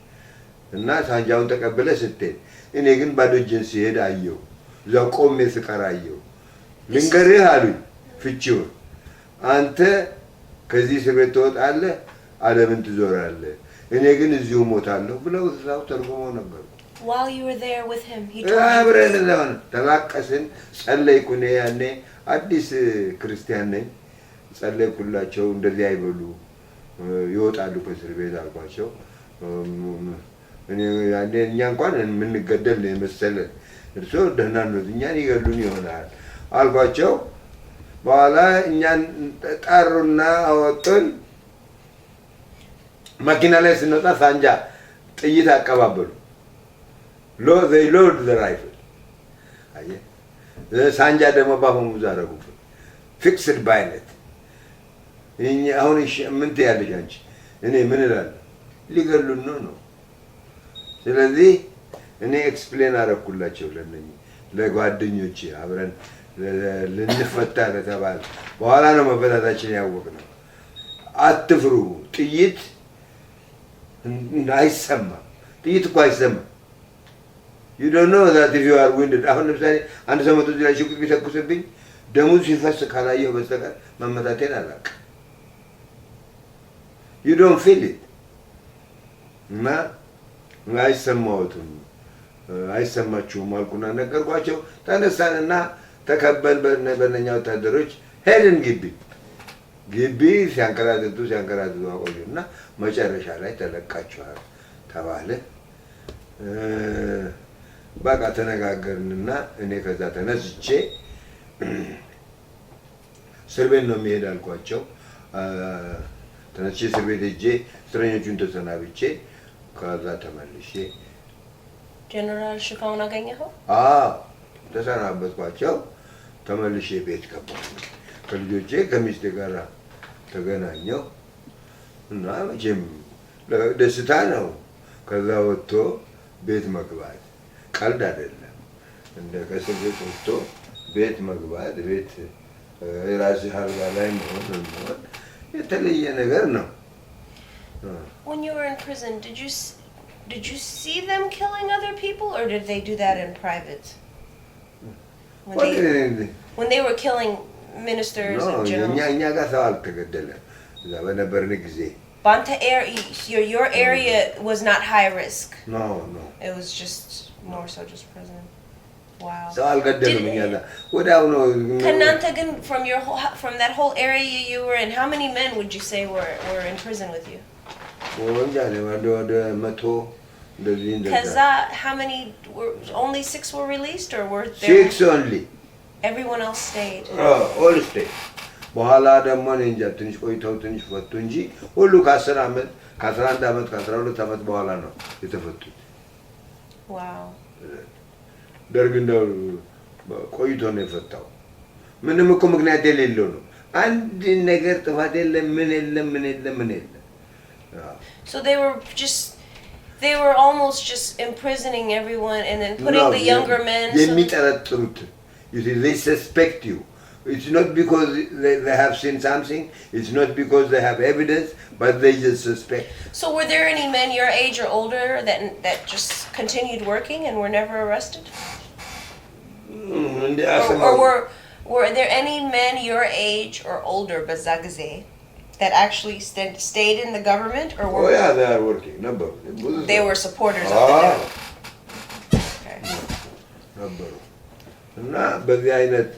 እና ሳንጃውን ተቀበለ ስትሄድ እኔ ግን ባዶ እጄን ሲሄድ አየሁ። እዛው ቆሜ ስቀር አየሁ። ልንገርህ አሉኝ ፍቺውን፣ አንተ ከዚህ እስር ቤት ትወጣለህ፣ ዓለምን ትዞራለህ፣ እኔ ግን እዚሁ ሞታለሁ ብለው እዛው ተርጉመው ነበር። While you were there with him, he told you. አብረን እዛው ተላቀስን፣ ጸለይኩ። እኔ ያኔ አዲስ ክርስቲያን ነኝ። ጸለይኩላቸው። እንደዚህ አይበሉ ይወጣሉ ከእስር ቤት አልኳቸው። ያኔ እኛ እንኳን የምንገደል መሰለን፣ እርሶ ደህና ነው፣ እኛን ይገሉን ይሆናል አልኳቸው። በኋላ እኛን ጠሩና አወጡን። መኪና ላይ ስንወጣ ሳንጃ ጥይት አቀባበሉ። they load the rifle. አየህ፣ ሳንጃ ደግሞ ባፈሙዝ አደረጉብን። ፊክስድ ባይነት። አሁን ምን ትያለሽ አንቺ? እኔ ምን እላለሁ? ሊገሉን ነው። ስለዚህ እኔ ኤክስፕሌን አደረኩላቸው ለእነኚህ ለጓደኞቼ አብረን ልንፈታ ለተባለ በኋላ ነው መፈታታችን ያወቅነው። አትፍሩ፣ ጥይት አይሰማም። ጥይት እኮ አይሰማም። you don't know that if you are wounded. አሁን ለምሳሌ አንድ ሰው መቶ እዚህ ላይ ሽጉጥ ቢተኩስብኝ ደሙ ሲፈስ ካላየሁ በስተቀር መመታቴን አላውቅም። you don't feel it. እና አይሰማችሁም አልኩና ነገርኳቸው። ተነሳንና ተከበል በእነኛ ወታደሮች ሄድን ግቢ ሲያንከራትቱ አቆዩና መጨረሻ ላይ ተለቃችኋል ተባለ። በቃ ተነጋገርንና እኔ ከዛ ተነስቼ እስር ቤት ነው የሚሄድ አልኳቸው። ተነስቼ እስር ቤት ሄጄ እስረኞቹን ተሰናብቼ ከዛ ተመልሼ ጀነራል ሽካውን አገኘኸው? ተሰናበትኳቸው። ተመልሼ ቤት ገባሁ። ከልጆቼ ከሚስቴ ጋር ተገናኘው እና መቼም ደስታ ነው። ከዛ ወጥቶ ቤት መግባት ቀልድ አይደለም። እንደ ከእስር ቤት ወጥቶ ቤት መግባት ቤት የራስህ አልጋ ላይ መሆን የተለየ ነገር ነው። When you were in prison, did you see them killing other people, or did they do that in private? When they were killing ministers and generals. እኛ ጋር ሰው አልተገደለም እዛ በነበርን ጊዜ። Banta your area was not high risk. No. It was just more so just prison. Wow. ሰው አልገደልም እኛ ጋር ወዲያው ነው። ከእናንተ ግን from that whole area you were in, how many men would you say were in prison with you? ወንጃ ነው ወደ 100 እንደዚህ እንደዛ። ከዛ how many only 6 were released, or were there 6 only? Everyone else stayed. all stayed. በኋላ ደግሞ እኔ እንጃ ትንሽ ቆይተው ትንሽ ፈቱ እንጂ ሁሉ ከ10 ዓመት ከ11 ዓመት ከ12 ዓመት በኋላ ነው የተፈቱት። Wow. ደርግ እንደው ቆይቶ ነው የፈታው። ምንም እኮ ምክንያት የሌለው ነው። አንድ ነገር ጥፋት የለም ምን የለም። So they were almost just imprisoning everyone and then putting the younger men. የሚጠረጥሩት they suspect you. It's not because they have seen something, it's not because they have evidence, but they just suspect. So were there any men your age or older that just continued working and were never arrested? Or were there any men your age or older በዛ ጊዜ that actually stayed in the government, or were they are working number? They were supporters of the government. Okay. ነበሩ እና በዚህ አይነት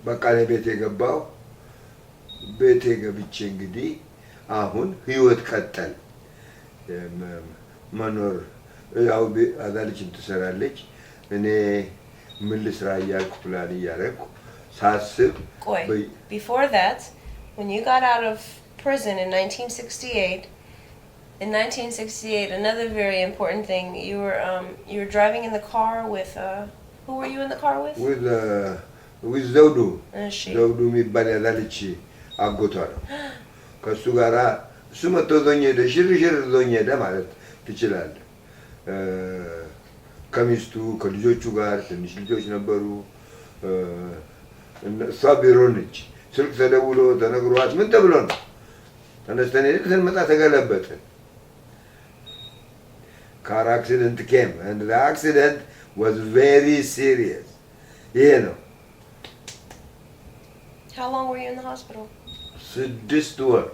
በቃ ቤቴ ገባው። ቤቴ ገብቼ እንግዲህ አሁን ህይወት ቀጠል መኖር ያው አዳልችም ትሰራለች እኔ ምን ልስራ እያልኩ ፕላን እያደረኩ ሳስብ before that, when you got out of prison in 1968, another very important thing, you were driving in the car with who were you in the car with? with ዘውዱ የሚባል ያዳልች አጎቷ ነው። ከሱ ጋራ እሱ መጥቶ ዞኝ ሄደ፣ ሽርሽር ዞኝ ሄደ ማለት ትችላለህ። ከሚስቱ ከልጆቹ ጋር ትንሽ ልጆች ነበሩ። እሷ ቢሮ ነች። ስልክ ተደውሎ ተነግሯት ምን ተብሎ ነው ተነስተን ሄደን ስንመጣ ተገለበጠ። car accident came and the accident was very serious. ነው How long were you in the hospital? 6 weeks.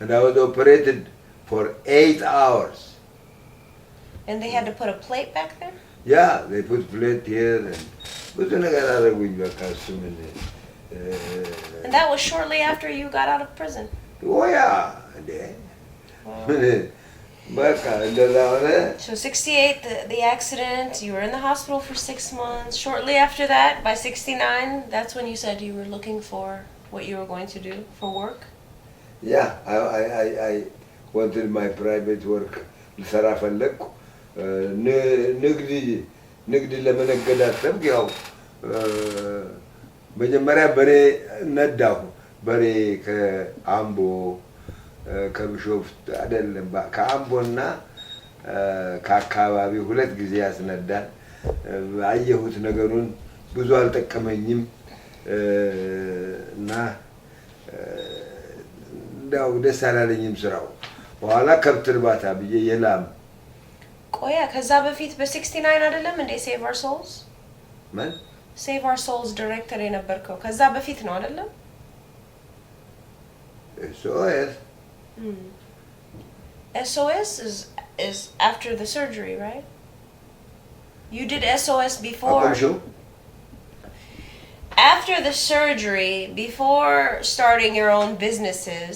And I was operated for 8 hours. And they had to put a plate back there? Yeah, they put plate here and ብዙ ነገር አደረጉኝ። በቃ እሱ ምን And that was shortly after you got out of prison? እንዴ ምን በቃ እንደዛ ሆነ። So 68, the accident, you were in the hospital for 6 months. Shortly after that, by 69, that's when you said you were looking for what you were going to do for work? Yeah, I wanted my private work. ልሰራ ፈለግኩ። ንግድ ለመነገድ አሰብኩ። ያው መጀመሪያ በሬ ነዳሁ። በሬ ከአምቦ ከብሾፍት አይደለም ከአምቦና ከአካባቢ 2 ጊዜ ያስነዳል። አየሁት ነገሩን ብዙ አልጠቀመኝም እና እንዳው ደስ አላለኝም ስራው። በኋላ ከብት እርባታ ብዬ የላም ቆያ ከዛ በፊት በ69 አይደለም እንዴ Save Our Souls? ማን Save Our Souls ዳይሬክተር የነበርከው ከዛ በፊት ነው አይደለም? SOS. SOS is after the surgery, right? You did SOS before. After the surgery, before starting your own businesses,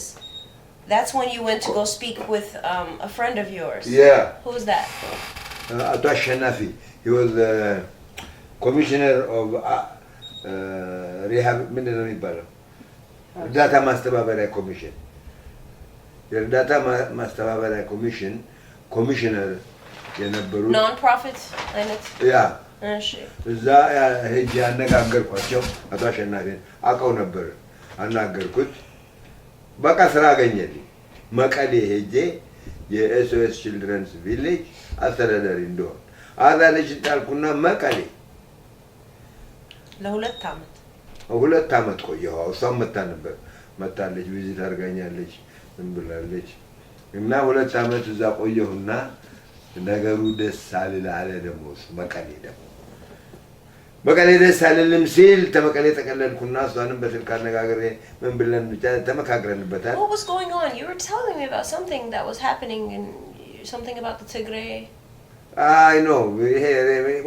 that's when you went to go speak with a friend of yours. Yeah. Who was that? Ato Shanafi. He was the commissioner of rehab. እርዳታ ማስተባበሪያ ኮሚሽን የእርዳታ ማስተባበሪያ ኮሚሽን ኮሚሽነር የነበሩት non profit አይነት ያ እሺ እዛ ሄጄ አነጋገርኳቸው አቶ አሸናፊን አውቀው ነበር አናገርኩት በቃ ስራ አገኘልኝ መቀሌ ሄጄ የኤስኦኤስ ቺልድረንስ ቪሌጅ አስተዳዳሪ እንደሆን አዛለች ጣልኩና መቀሌ ለሁለት አመት 2 አመት ቆየሁ እሷም መታ ነበር መታለች ቪዚት አድርጋኛለች እንብላለች እና 2 አመት እዛ ቆየሁና ነገሩ ደስ አለ ደግሞ መቀሌ ደስ አለልም ሲል ተመቀሌ ተቀለልኩና እሷንም በስልክ አነጋግሬ ምን ብለን ብቻ ተመካክረንበታል What was going on? You were telling me about something that was happening in something about the Tigray. I know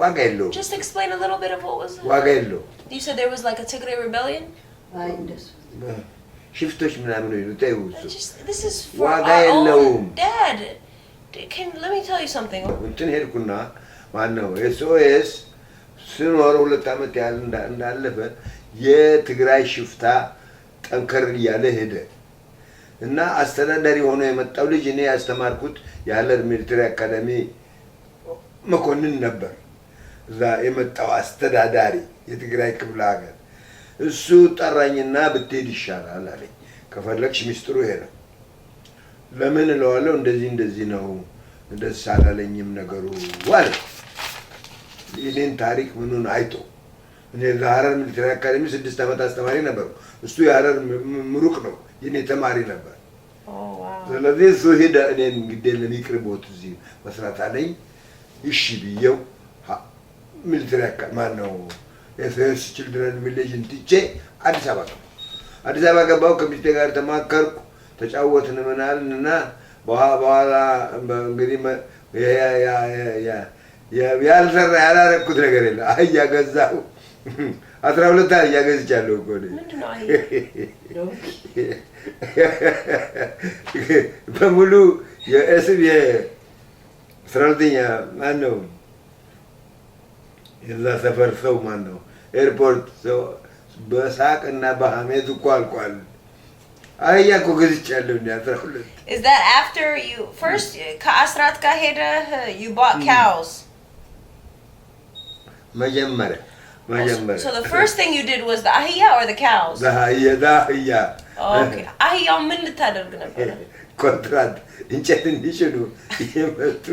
ዋጋ የለውም Just explain a little bit of what was ዋጋ የለውም You said there was like a Tigray rebellion? አይ እንደሱ ሽፍቶች ምናምን ነው ተይውሱ This is for ዋጋ our የለውም own dad. Let me tell you something. እንትን ሄድኩና ማነው ኤስኦኤስ ስኖር 2 አመት ያህል እንዳለፈ የትግራይ ሽፍታ ጠንከር እያለ ሄደ እና አስተዳዳሪ ሆኖ የመጣው ልጅ እኔ ያስተማርኩት የሀረር ሚሊተሪ አካዳሚ መኮንን ነበር እዛ የመጣው አስተዳዳሪ የትግራይ ክፍለ ሀገር እሱ ጠራኝና ብትሄድ ይሻላል አለኝ ከፈለግሽ ሚስጥሩ ይሄ ነው ለምን እለዋለሁ እንደዚህ ነው ደስ አላለኝም ነገሩ ዋለ የኔን ታሪክ ምኑን አይቶ እኔ ለሀረር ሚሊተሪ አካዳሚ 6 አመት አስተማሪ ነበር እሱ የሀረር ምሩቅ ነው የኔ ተማሪ ነበር ስለዚህ እሱ ሄደ እኔን እንግዲህ ለሚቅርቦት እዚህ መስራት አለኝ እሺ ብየው ሚሊተሪ አካዳሚ ማነው ኤስኦኤስ ቺልድረን ቪሌጅ እንትቼ አዲስ አበባ ገባሁ ከሚስቴ ጋር ተማከርኩ ተጫወትን ምናልና በኋላ እንግዲህ ያልሰራ ያላረኩት ነገር የለም አህያ ገዛሁ 12 አህያ ገዝቻለሁ እኮ ምንድነው አህያ በሙሉ የኤስቢ 12ኛ ማነው የዛ ሰፈር ሰው ማነው ኤርፖርት ሰው በሳቅና በሐሜት እኮ አልቋል አህያ እኮ ገዝቻለሁ 12 Is that after you first ከአስራት ጋር ሄደህ you bought cows? መጀመሪያ So the first thing you did was the ahiya or the cows? the ahiya Okay. አህያው ምን ልታደርግ ነበር? ኮንትራት እንጨት እንዲጭኑ የመጡ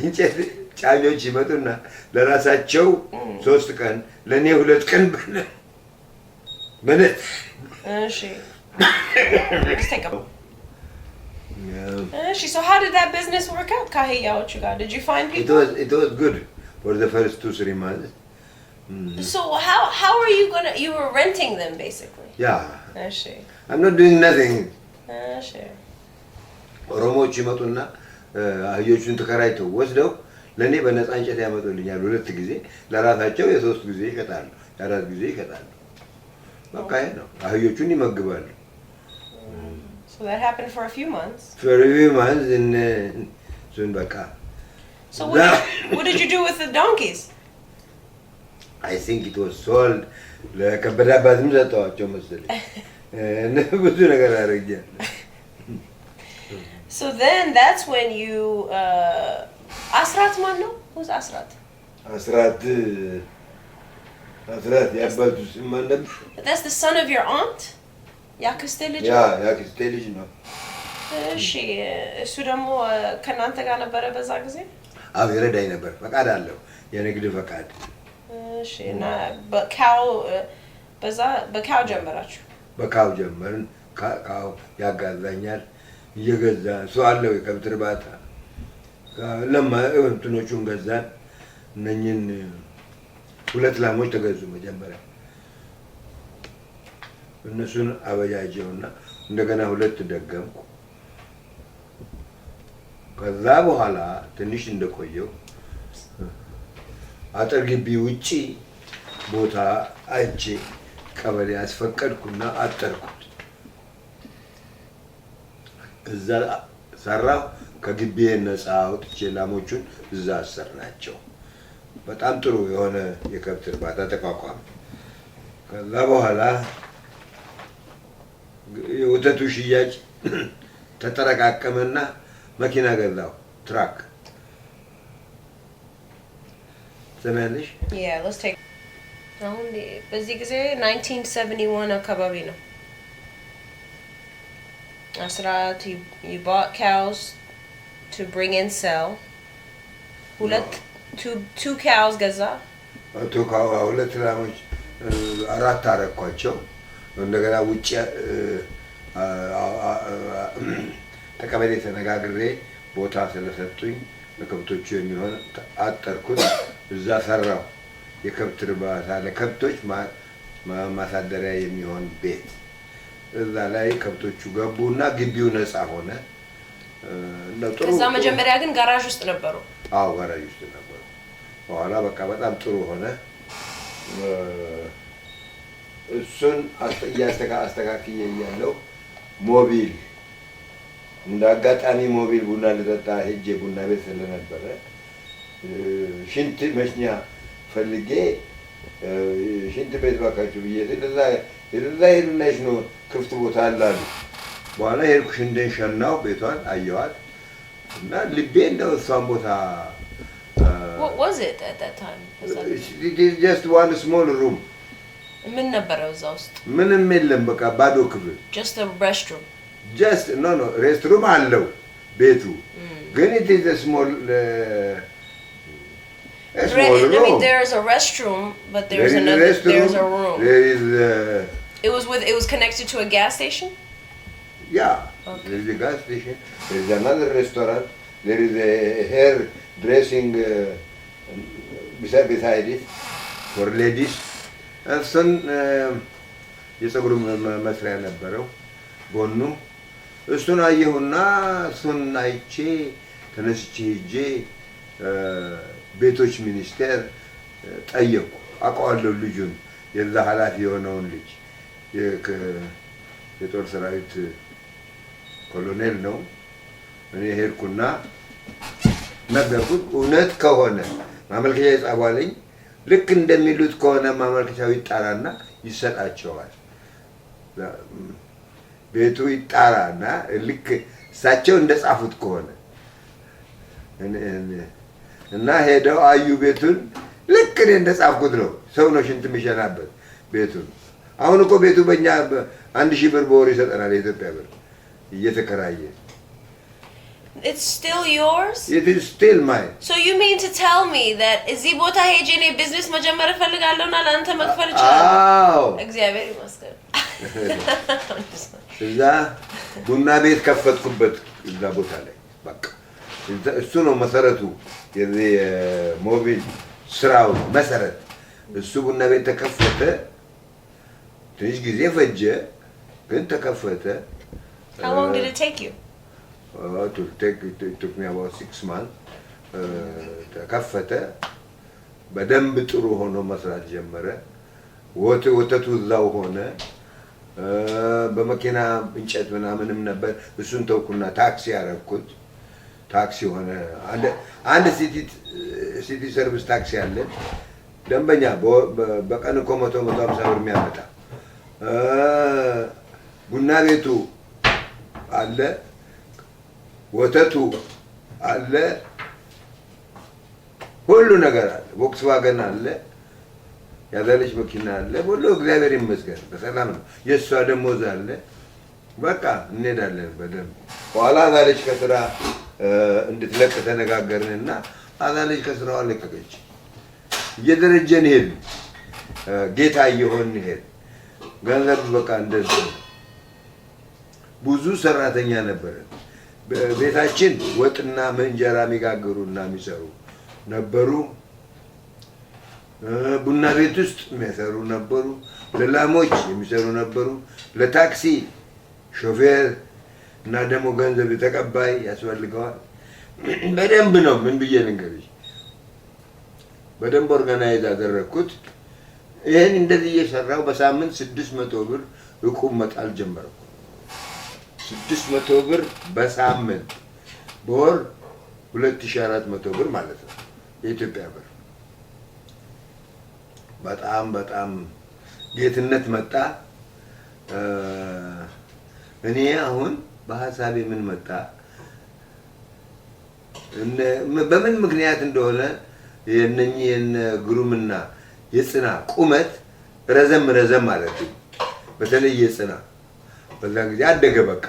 እንጨት ጫኞች ይመጡና ለራሳቸው 3 ቀን ለኔ 2 ቀን በነት እሺ So how did that business work out ከአህያዎቹ ጋር? Did you find people? It was good for the first 2-3 months. So how are you you were renting them basically? Yeah. እሺ I'm not doing nothing. እሺ ኦሮሞዎች ይመጡና አህዮቹን ተከራይተው ወስደው ለኔ በነፃ እንጨት ያመጡልኛል 2 ጊዜ ለራሳቸው የ3 ጊዜ ይከታሉ የ4 ጊዜ ይከታሉ በቃ ነው አህዮቹን ይመግባሉ So that happened for a few months. For a few months in soon በቃ So what did you do with the donkeys? I think it was sold ለከበዳባትም ሰጠዋቸው መሰለኝ ብዙ ነገር አደረጃለሁ So then that's when you Asrat man no? Who's Asrat? Asrat ያባቱ ስም ነበር That's the son of your aunt? ያክስቴ ልጅ? ያክስቴ ልጅ ነው እሺ እሱ ደግሞ ከናንተ ጋር ነበረ በዛ ጊዜ? አዎ ይረዳኝ ነበር ፈቃድ አለው የንግድ ፈቃድ እሺ እና በካው ጀመራችሁ? በካው ጀመርን ካው ያጋዛኛል እየገዛ እሱ አለው የከብት እርባታ ለማ እንትኖቹን ገዛን እነኝን 2 ላሞች ተገዙ መጀመሪያ እነሱን አበጃጀውና እንደገና 2 ደገምኩ ከዛ በኋላ ትንሽ እንደቆየው አጥር ግቢ ውጪ ቦታ አይቼ ቀበሌ አስፈቀድኩና አጠርኩት እዛ ሰራው ከግቢ ነፃ አውጥቼ ላሞቹን እዛ አሰርናቸው በጣም ጥሩ የሆነ የከብት እርባታ ተቋቋመ ከዛ በኋላ የወተቱ ሽያጭ ተጠረቃቀመና መኪና ገዛው ትራክ ዘመንሽ Yeah, let's take አሁን በዚህ ጊዜ 1971 አካባቢ ነው። Asrat, you bought cows to bring and sell. Two cows ገዛ ሁለት ላሞች አራት አረኳቸው። እንደገና ውጭ ተቀበሌ ተነጋግሬ ቦታ ስለሰጡኝ ለከብቶቹ የሚሆን አጠርኩት። እዛ ሰራው የከብት እርባታ ለከብቶች ማሳደሪያ የሚሆን ቤት። እዛ ላይ ከብቶቹ ገቡና ግቢው ነፃ ሆነ። እዛ መጀመሪያ ግን ጋራዥ ውስጥ ነበሩ። አዎ ጋራዥ ውስጥ ነበሩ። በኋላ በቃ በጣም ጥሩ ሆነ። እሱን አስተካክዬ እያለሁ ሞቢል እንደ አጋጣሚ ሞቢል ቡና ልጠጣ ሄጄ ቡና ቤት ስለነበረ ሽንት መሽኛ ፈልጌ ሽንት ቤት ባካችሁ ብዬ ስለዛ ሄዱላሽ ነው ክፍት ቦታ አላሉ። በኋላ ሄድኩ ሽንቴን ሸናው ቤቷን አየኋት እና ልቤ እንደው እሷን ቦታ What was it at that time? It is just one small room. ምን ነበረው እዛ ውስጥ? ምንም የለም በቃ ባዶ ክፍል። Just a restroom. Just no restroom አለው ቤቱ ግን it is a small room. I mean there's a restroom but there's a room. There is it was connected to a gas station? Yeah. Okay. There is a gas station. There is another restaurant. There is a hair dressing beside it for ladies. እሱን የፀጉር መስሪያ ነበረው ጎኑ። እሱን አየሁና እሱን አይቼ ተነስቼ ሄጄ ቤቶች ሚኒስቴር ጠየቁ። አውቀዋለሁ ልጁን የዛ ኃላፊ የሆነውን ልጅ የጦር ሰራዊት ኮሎኔል ነው። እኔ ሄድኩና ነገርኩት። እውነት ከሆነ ማመልከቻ ይጻፋልኝ ልክ እንደሚሉት ከሆነ ማመልከቻው ይጣራና ይሰጣቸዋል። ቤቱ ይጣራና ልክ እሳቸው እንደጻፉት ከሆነ እና ሄደው አዩ ቤቱን ልክ እኔ እንደጻፍኩት ነው። ሰው ነው ሽንት የሚሸናበት ቤቱን። አሁን እኮ ቤቱ በእኛ 1000 ብር በወር ይሰጠናል የኢትዮጵያ ብር እየተከራየ። It's still yours? It is still mine. So you mean to tell me that እዚህ ቦታ ሄጄ እኔ ቢዝነስ መጀመር እፈልጋለሁና ለአንተ መክፈል እችላለሁ? አዎ እግዚአብሔር ይመስገን። እዛ ቡና ቤት ከፈትኩበት እዛ ቦታ ላይ በቃ እሱ ነው መሰረቱ የዚህ ሞቢል ስራው መሰረት። እሱ ቡና ቤት ተከፈተ። ትንሽ ጊዜ ፈጀ ግን ተከፈተ። How long did it take you? It took me about 6 months. ተከፈተ። በደንብ ጥሩ ሆኖ መስራት ጀመረ። ወተቱ እዛው ሆነ። በመኪና እንጨት ምናምንም ነበር። እሱን ተውኩና ታክሲ ያረኩት። ታክሲ ሆነ። አንድ ሲቲ ሰርቪስ ታክሲ አለ። ደንበኛ በቀን እኮ 150 ብር የሚያመጣ ቡና ቤቱ አለ፣ ወተቱ አለ፣ ሁሉ ነገር አለ። ቮክስዋገን አለ፣ ያዛለች መኪና አለ። ሁሉ እግዚአብሔር ይመስገን በሰላም ነው። የእሷ ደሞዝ አለ። በቃ እንሄዳለን በደንብ። በኋላ አዛለች ከስራ እንድትለቅ ተነጋገርንና አዛለች ከስራዋ ለቀቀች። እየደረጀን ሄድ ጌታ እየሆን ሄድ ገንዘብ በቃ እንደዚህ ብዙ ሰራተኛ ነበረ። ቤታችን ወጥና እንጀራ የሚጋግሩና የሚሰሩ ነበሩ። ቡና ቤት ውስጥ የሚሰሩ ነበሩ። ለላሞች የሚሰሩ ነበሩ። ለታክሲ ሾፌር እና ደግሞ ገንዘብ ተቀባይ ያስፈልገዋል። በደንብ ነው። ምን ብዬ ልንገርሽ፣ በደንብ ኦርጋናይዝ አደረኩት። ይሄን እንደዚህ እየሰራው በሳምንት 600 ብር እቁብ መጣል ጀመርኩ። 600 ብር በሳምንት፣ በወር 2400 ብር ማለት ነው የኢትዮጵያ ብር። በጣም ጌትነት መጣ። እኔ አሁን በሐሳቤ ምን መጣ በምን ምክንያት እንደሆነ የነኚህን ግሩምና የጽና ቁመት ረዘም ማለት ነው በተለይ የጽና በዛ ጊዜ አደገ በቃ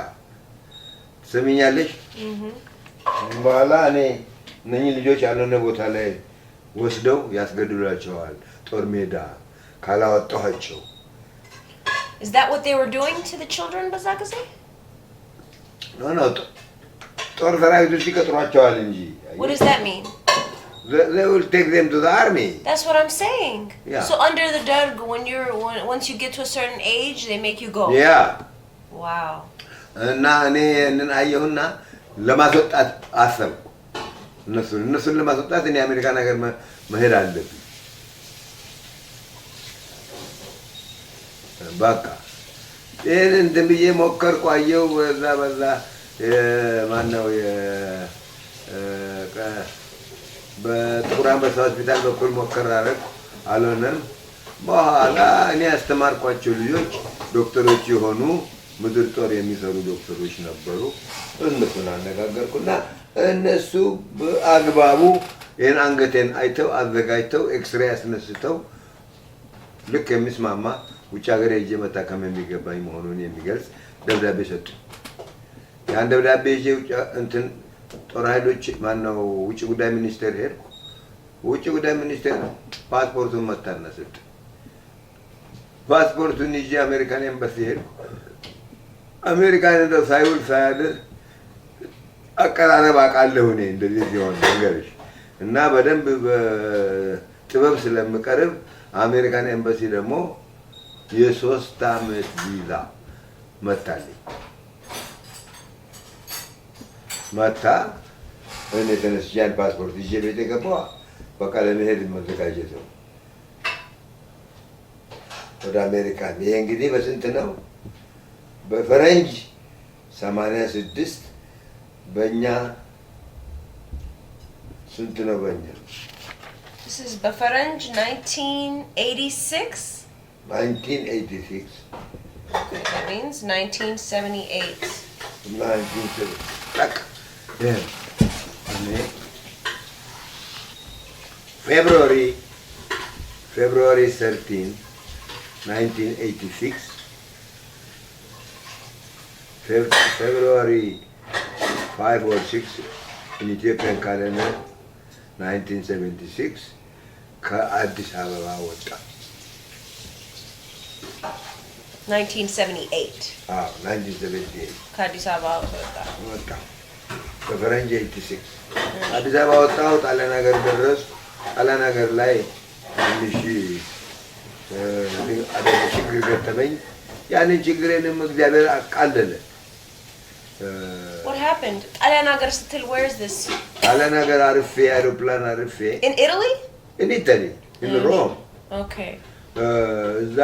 ሰሚኛለሽ በኋላ እኔ እነኚህ ልጆች ያልሆነ ቦታ ላይ ወስደው ያስገድሏቸዋል ጦር ሜዳ ካላወጣኋቸው Is that what they were doing to the children በዛ ጊዜ? No, ጦር ሰራዊቶች ይቀጥሯቸዋል እንጂ What does that mean? They will take them to the army. That's what I'm saying. Yeah. So under the Darg, once you get to a certain age, they make you go. Yeah. Wow. እና እኔ እንን አየሁና ለማስወጣት አሰብኩ እነሱን ለማስወጣት እኔ አሜሪካን ሀገር መሄድ አለብኝ በቃ ይሄን እንትን ብዬ ሞከርኩ አየሁ በዛ ማነው በጥቁር አንበሳ ሆስፒታል በኩል ሞከር አደረኩ አልሆነም በኋላ እኔ ያስተማርኳቸው ልጆች ዶክተሮች የሆኑ ምድር ጦር የሚሰሩ ዶክተሮች ነበሩ እነሱን አነጋገርኩና እነሱ በአግባቡ ይሄን አንገቴን አይተው አዘጋጅተው ኤክስሬይ አስነስተው ልክ የሚስማማ ውጭ ሀገር ሄጄ መታከም የሚገባኝ መሆኑን የሚገልጽ ደብዳቤ ሰጡ ያን ደብዳቤ ይዤ እንትን ጦር ኃይሎች ማነው ውጭ ጉዳይ ሚኒስቴር ሄድኩ ውጭ ጉዳይ ሚኒስቴር ፓስፖርቱን መታና ሰጡ ፓስፖርቱን ይዤ አሜሪካን ኤምባሲ ሄድኩ አሜሪካን እንደው ሳይውል ሳያድር አቀራረብ አውቃለሁ እኔ እንደዚህ ሲሆን ነገርሽ እና በደንብ በጥበብ ስለምቀርብ አሜሪካን ኤምባሲ ደግሞ የ3 አመት ቪዛ መታለኝ መታ እኔ ተነስቻን ፓስፖርት ይዤ ቤት ገባሁ በቃ ለመሄድ መዘጋጀት ነው ወደ አሜሪካ ይሄ እንግዲህ በስንት ነው በፈረንጅ 86 በእኛ ስንት ነው በእኛ This is በፈረንጅ 1986 1986 Okay, that means 1978 tak February 13 1986 February 5 or 6 in Ethiopian calendar 1976 ከአዲስ አበባ ወጣ 1978 1978 ከአዲስ አበባ ወጣ በፈረንጅ 86 አዲስ አበባ ወጣሁ ጣሊያን ሀገር ደረስኩ ጣሊያን ሀገር ላይ ትንሽ ችግር ገጠመኝ ያንን ችግሬንም እግዚአብሔር አቃለለ What happened? ጣሊያን ሀገር ስትል where is this? ጣሊያን ሀገር አርፌ አይሮፕላን አርፌ In Italy? in Italy in Rome Okay. እዛ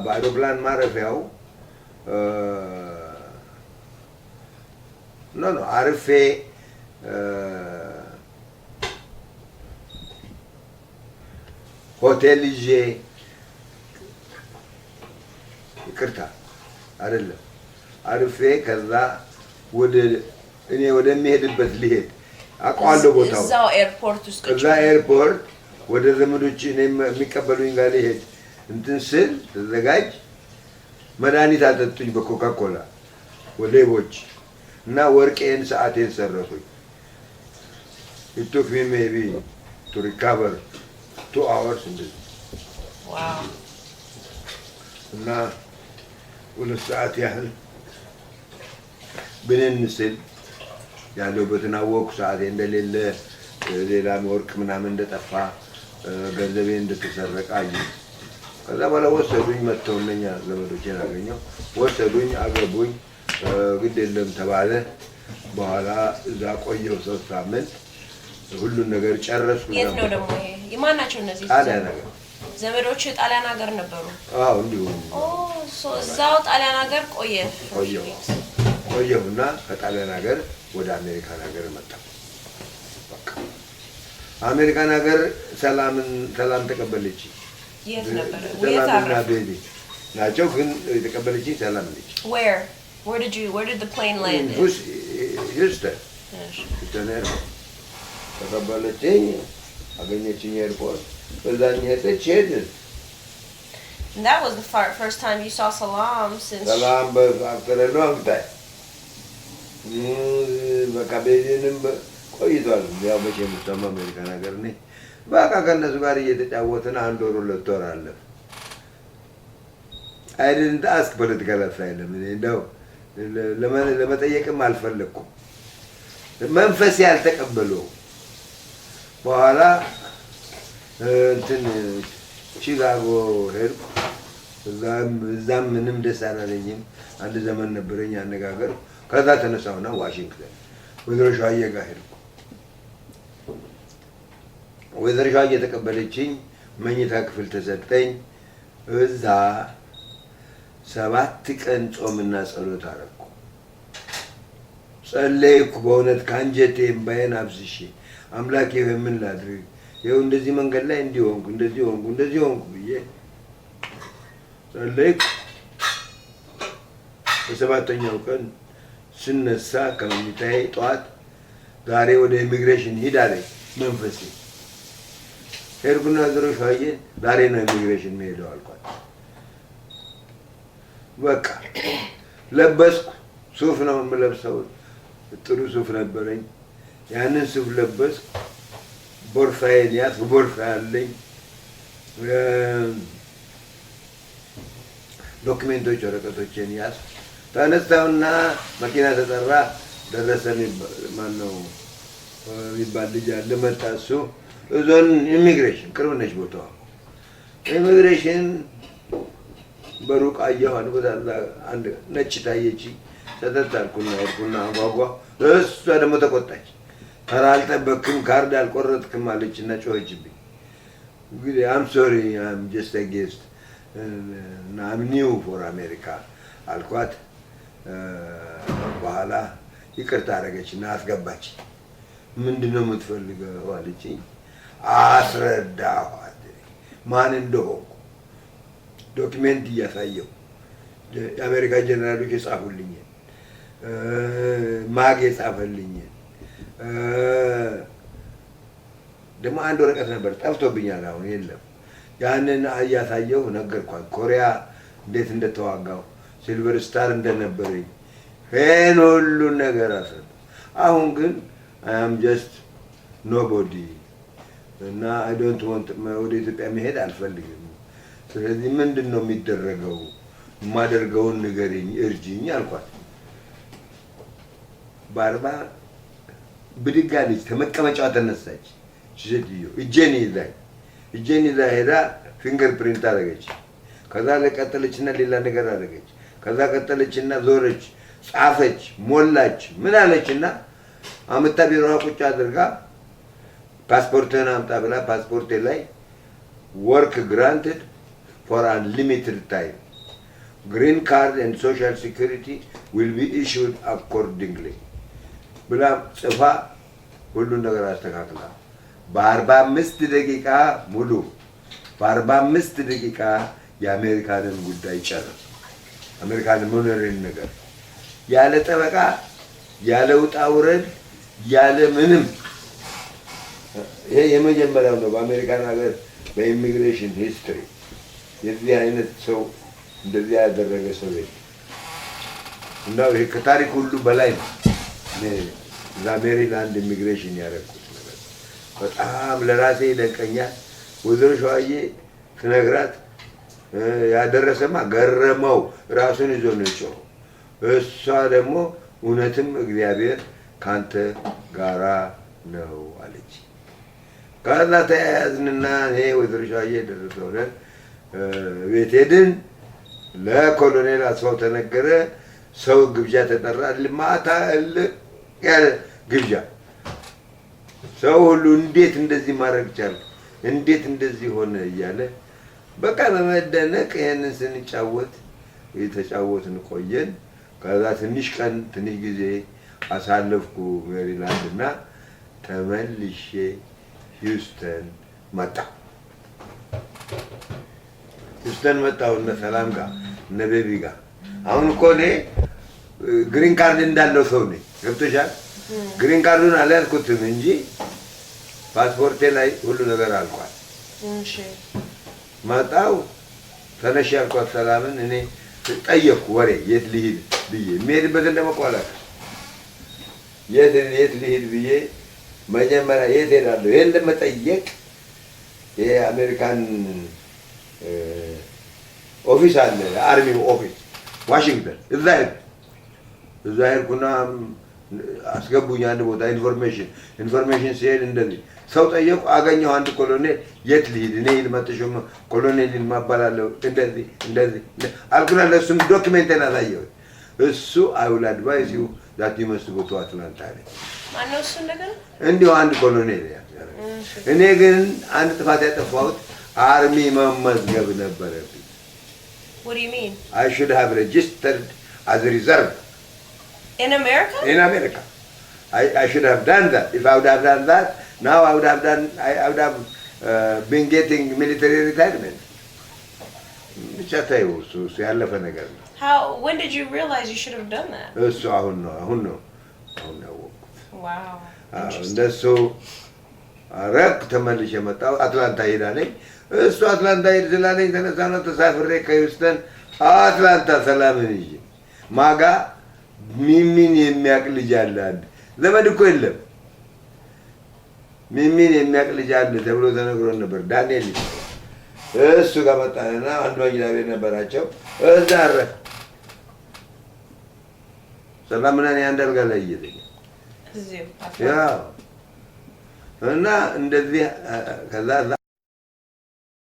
በአይሮፕላን ማረፊያው ኖ አርፌ ሆቴል ይዤ ይቅርታ አይደለም አርፌ ከዛ ወደ እኔ ወደሚሄድበት ልሄድ አቋለው ቦታው እዛው ኤርፖርት ውስጥ ከዛ ኤርፖርት ወደ ዘመዶች እኔም የሚቀበሉኝ ጋር ልሄድ እንትን ስል ተዘጋጅ መድኃኒት አጠጡኝ በኮካ ኮላ ወሌቦች እና ወርቄን ሰዓቴን ሰረቁኝ It took me maybe to recover 2 hours in this. Wow. እና ሁለት ሰዓት ያህል ብንን ስል ያለሁበትን አወቅኩ ሰዓቴ እንደሌለ ሌላ ወርቅ ምናምን እንደጠፋ ገንዘቤ እንደተሰረቀ አየሁ ከዛ በኋላ ወሰዱኝ መጥተው እነኛ ዘመዶቼን አገኘሁ ወሰዱኝ አገቡኝ ግድ የለም ተባለ በኋላ እዛ ቆየሁ 3 ሳምንት ሁሉን ነገር ጨረስኩ የት ነው ደግሞ ይሄ የማን ናቸው እነዚህ ጣሊያን ሀገር ዘመዶች ጣሊያን ሀገር ነበሩ አዎ እንዲሁ እዛው ጣሊያን ሀገር ቆየሁና ከጣሊያን ሀገር ወደ አሜሪካን ሀገር መጣሁ በቃ አሜሪካን ሀገር ሰላም ተቀበለች የት ነበር ሰላምና ቤቢ ናቸው ግን የተቀበለች ሰላም ነች where Where did the plane land? in? Houston. Yes. Houston Airport. ተቀበለችኝ፣ አገኘችኝ ኤርፖርት። በዛኝ ሄደች ሄድን። And that was the first time you saw Salam since. ሰላም after a long time. በቃ ቤዚንም ቆይቷል። ያው መቼ የምትሰማ አሜሪካን ሀገር ነኝ። በቃ ከእነሱ ጋር እየተጫወትን 1 ወር 2 ወር አለፈ። I didn't ask political asylum. እንደው ለመጠየቅም አልፈለኩም። መንፈስ ያልተቀበለው በኋላ እንትን ቺካጎ ሄድኩ። እዛም ምንም ደስ አላለኝም። አንድ ዘመን ነበረኝ አነጋገር። ከዛ ተነሳውና ዋሽንግተን ወይዘሮ ሸዋዬ ጋር ሄድኩ። ወይዘሮ ሸዋዬ ተቀበለችኝ። መኝታ ክፍል ተሰጠኝ። እዛ 7 ቀን ጾምና ጸሎት አደረኩ። ጸለይኩ በእውነት ከአንጀቴ እምባዬን አብዝሼ አምላኬ ሆይ ምን ላድርግ? ይኸው እንደዚህ መንገድ ላይ እንዲሆንኩ እንደዚህ ሆንኩ ብዬ ጸለይኩ። በሰባተኛው ቀን ስነሳ ከመኝታዬ ጠዋት ዛሬ ወደ ኢሚግሬሽን ሂድ አለኝ መንፈሴ። ሄድኩና ወይዘሮ ሸዋዬን ዛሬ ነው ኢሚግሬሽን የምሄደው አልኳት። በቃ ለበስኩ። ሱፍ ነው የምለብሰው። ጥሩ ሱፍ ነበረኝ። ያንን ሱፍ ለበስኩ። ቦርሳዬን ያዝኩ። ቦርሳ አለኝ። ዶክሜንቶች ወረቀቶችን ያዝኩ። ተነሳውና መኪና ተጠራ። ደረሰ ማነው የሚባል ልጅ አለ። መጣ እሱ። እዞን ኢሚግሬሽን ቅርብ ነች ቦታዋ። ኢሚግሬሽን በሩቅ አየሁ። አንድ ነጭ ታየች። ሰተት አልኩና ሄድኩና አንኳኳ። እሷ ደግሞ ተቆጣች። ተራ አልጠበቅክም፣ ካርድ አልቆረጥክም አለችና ጮኸችብኝ። እንግዲህ አም ሶሪ አም ጀስት አ ጌስት እና አም ኒው ፎር አሜሪካ አልኳት። በኋላ ይቅርታ አደረገችና አስገባች። ምንድን ነው የምትፈልገው አለችኝ። አስረዳኋት ማን እንደሆንኩ ዶክሜንት እያሳየው የአሜሪካ ጀነራሎች የጻፉልኝ ማግ የጻፈልኝ ደግሞ አንድ ወረቀት ነበር ጠፍቶብኛል፣ አሁን የለም። ያንን እያሳየው ነገርኳት። ኮሪያ እንዴት እንደተዋጋው ሲልቨር ስታር እንደነበረኝ ይሄን ሁሉ ነገር አስረዳ። አሁን ግን አይ አም ጀስት ኖቦዲ እና አይ ዶንት ዋንት ወደ ኢትዮጵያ መሄድ አልፈልግም። ስለዚህ ምንድን ነው የሚደረገው? የማደርገውን ንገሪኝ፣ እርጅኝ አልኳት። በአርባ ብድግ አለች። ከመቀመጫዋ ተነሳች። ሴትዮ እጄን ይዛ ሄዳ ፊንገር ፕሪንት አደረገች። ከዛ ቀጠለችና ሌላ ነገር አደረገች። ከዛ ቀጠለችና ዞረች፣ ጻፈች፣ ሞላች። ምን አለችና አመጣ ቢሮዋ ቁጭ አድርጋ ፓስፖርትህን አምጣ ብላ ፓስፖርቴ ላይ ወርክ ግራንትድ for unlimited time. Green card and social security will be issued accordingly. ብላ ጽፋ ሁሉን ነገር አስተካክላ በ45 ደቂቃ ሙሉ በ45 ደቂቃ የአሜሪካንን ጉዳይ ጨረሰ። አሜሪካን መኖርን ነገር ያለ ጠበቃ ያለ ውጣ ውረድ ያለ ምንም። ይሄ የመጀመሪያው ነው በአሜሪካን ሀገር በኢሚግሬሽን ሂስትሪ የዚህ አይነት ሰው እንደዚህ ያደረገ ሰው የለም። እና ይሄ ከታሪክ ሁሉ በላይ ነው። ሜሪላንድ ኢሚግሬሽን ያደረኩት ነገር በጣም ለራሴ ይደንቀኛል። ወይዘሮ ሸዋዬ ትነግራት ያደረሰማ ገረመው፣ ራሱን ይዞ ነው የጮኸው። እሷ ደግሞ እውነትም እግዚአብሔር ካንተ ጋራ ነው አለች። ከዛ ተያያዝንና እኔ ወይዘሮ ሸዋዬ ደረሰው ቤት ሄድን። ለኮሎኔል አስፋው ተነገረ። ሰው ግብዣ ተጠራ። ማታ ያለ ግብዣ ሰው ሁሉ እንዴት እንደዚህ ማድረግ ቻለ፣ እንዴት እንደዚህ ሆነ እያለ በቃ በመደነቅ ይሄንን ስንጫወት የተጫወትን ቆየን። ከዛ ትንሽ ጊዜ አሳለፍኩ ሜሪላንድ እና ተመልሼ ሂውስተን መጣሁ። ሂውስተን መጣሁ እነ ሰላም ጋር እነ ቤቢ ጋር። አሁን እኮ እኔ ግሪን ካርድ እንዳለው ሰው ነኝ። ገብቶሻል? ግሪን ካርዱን አልያዝኩትም እንጂ ፓስፖርቴ ላይ ሁሉ ነገር አልቋል። እሺ መጣው ተነሽ ያልኳት ሰላምን እኔ ጠየቅኩ ወሬ የት ልሂድ ብዬ የሚሄድበትን ደግሞ ቆላል የት ልሂድ ብዬ መጀመሪያ የት ሄዳለሁ ይሄን ለመጠየቅ የአሜሪካን ኦፊስ አለ አርሚ ኦፊስ ዋሽንግተን እዛ ሄድኩና አስገቡኝ አንድ ቦታ ኢንፎርሜሽን ሲሄድ እንደዚህ ሰው ጠየቁ አገኘሁ አንድ ኮሎኔል የት ልሂድ እኔ ልመጥሽም ኮሎኔል ልማባላለሁ እንደዚህ አልኩና ለሱም ዶክመንቴን አሳየሁት እሱ I will advise you that you must go to Atlanta ማነው እሱ እንደገና እንዲሁ አንድ ኮሎኔል እኔ ግን አንድ ጥፋት ያጠፋሁት አርሚ መመዝገብ ነበረብኝ What do you mean? I should have registered as a reserve In America? In America. I should have done that. If I would have done that, now I would have been getting military retirement. ብቻ ተይው እሱ ያለፈ ነገር ነው። When did you realize you should have done that? እሱ አሁን ነው ያወቅኩት። Wow. እንደሱ ረክ ተመልሼ መጣሁ አትላንታ ሄዳለኝ እሱ አትላንታ ሄድ ስላለኝ ተነሳና ተሳፍሬ ከሂውስተን አትላንታ ሰላምን ይዤ ማጋ ሚሚን የሚያውቅ ልጅ አለ አንድ ዘመድ እኮ የለም ሚሚን የሚያውቅ ልጅ አለ ተብሎ ተነግሮን ነበር ዳንኤል እሱ ጋር መጣና አንዱ መኝታ ቤት ነበራቸው እዛ አረፍ ሰላምና ያንደርጋ ላይ ይዘኝ እዚሁ ያው እና እንደዚህ ከዛ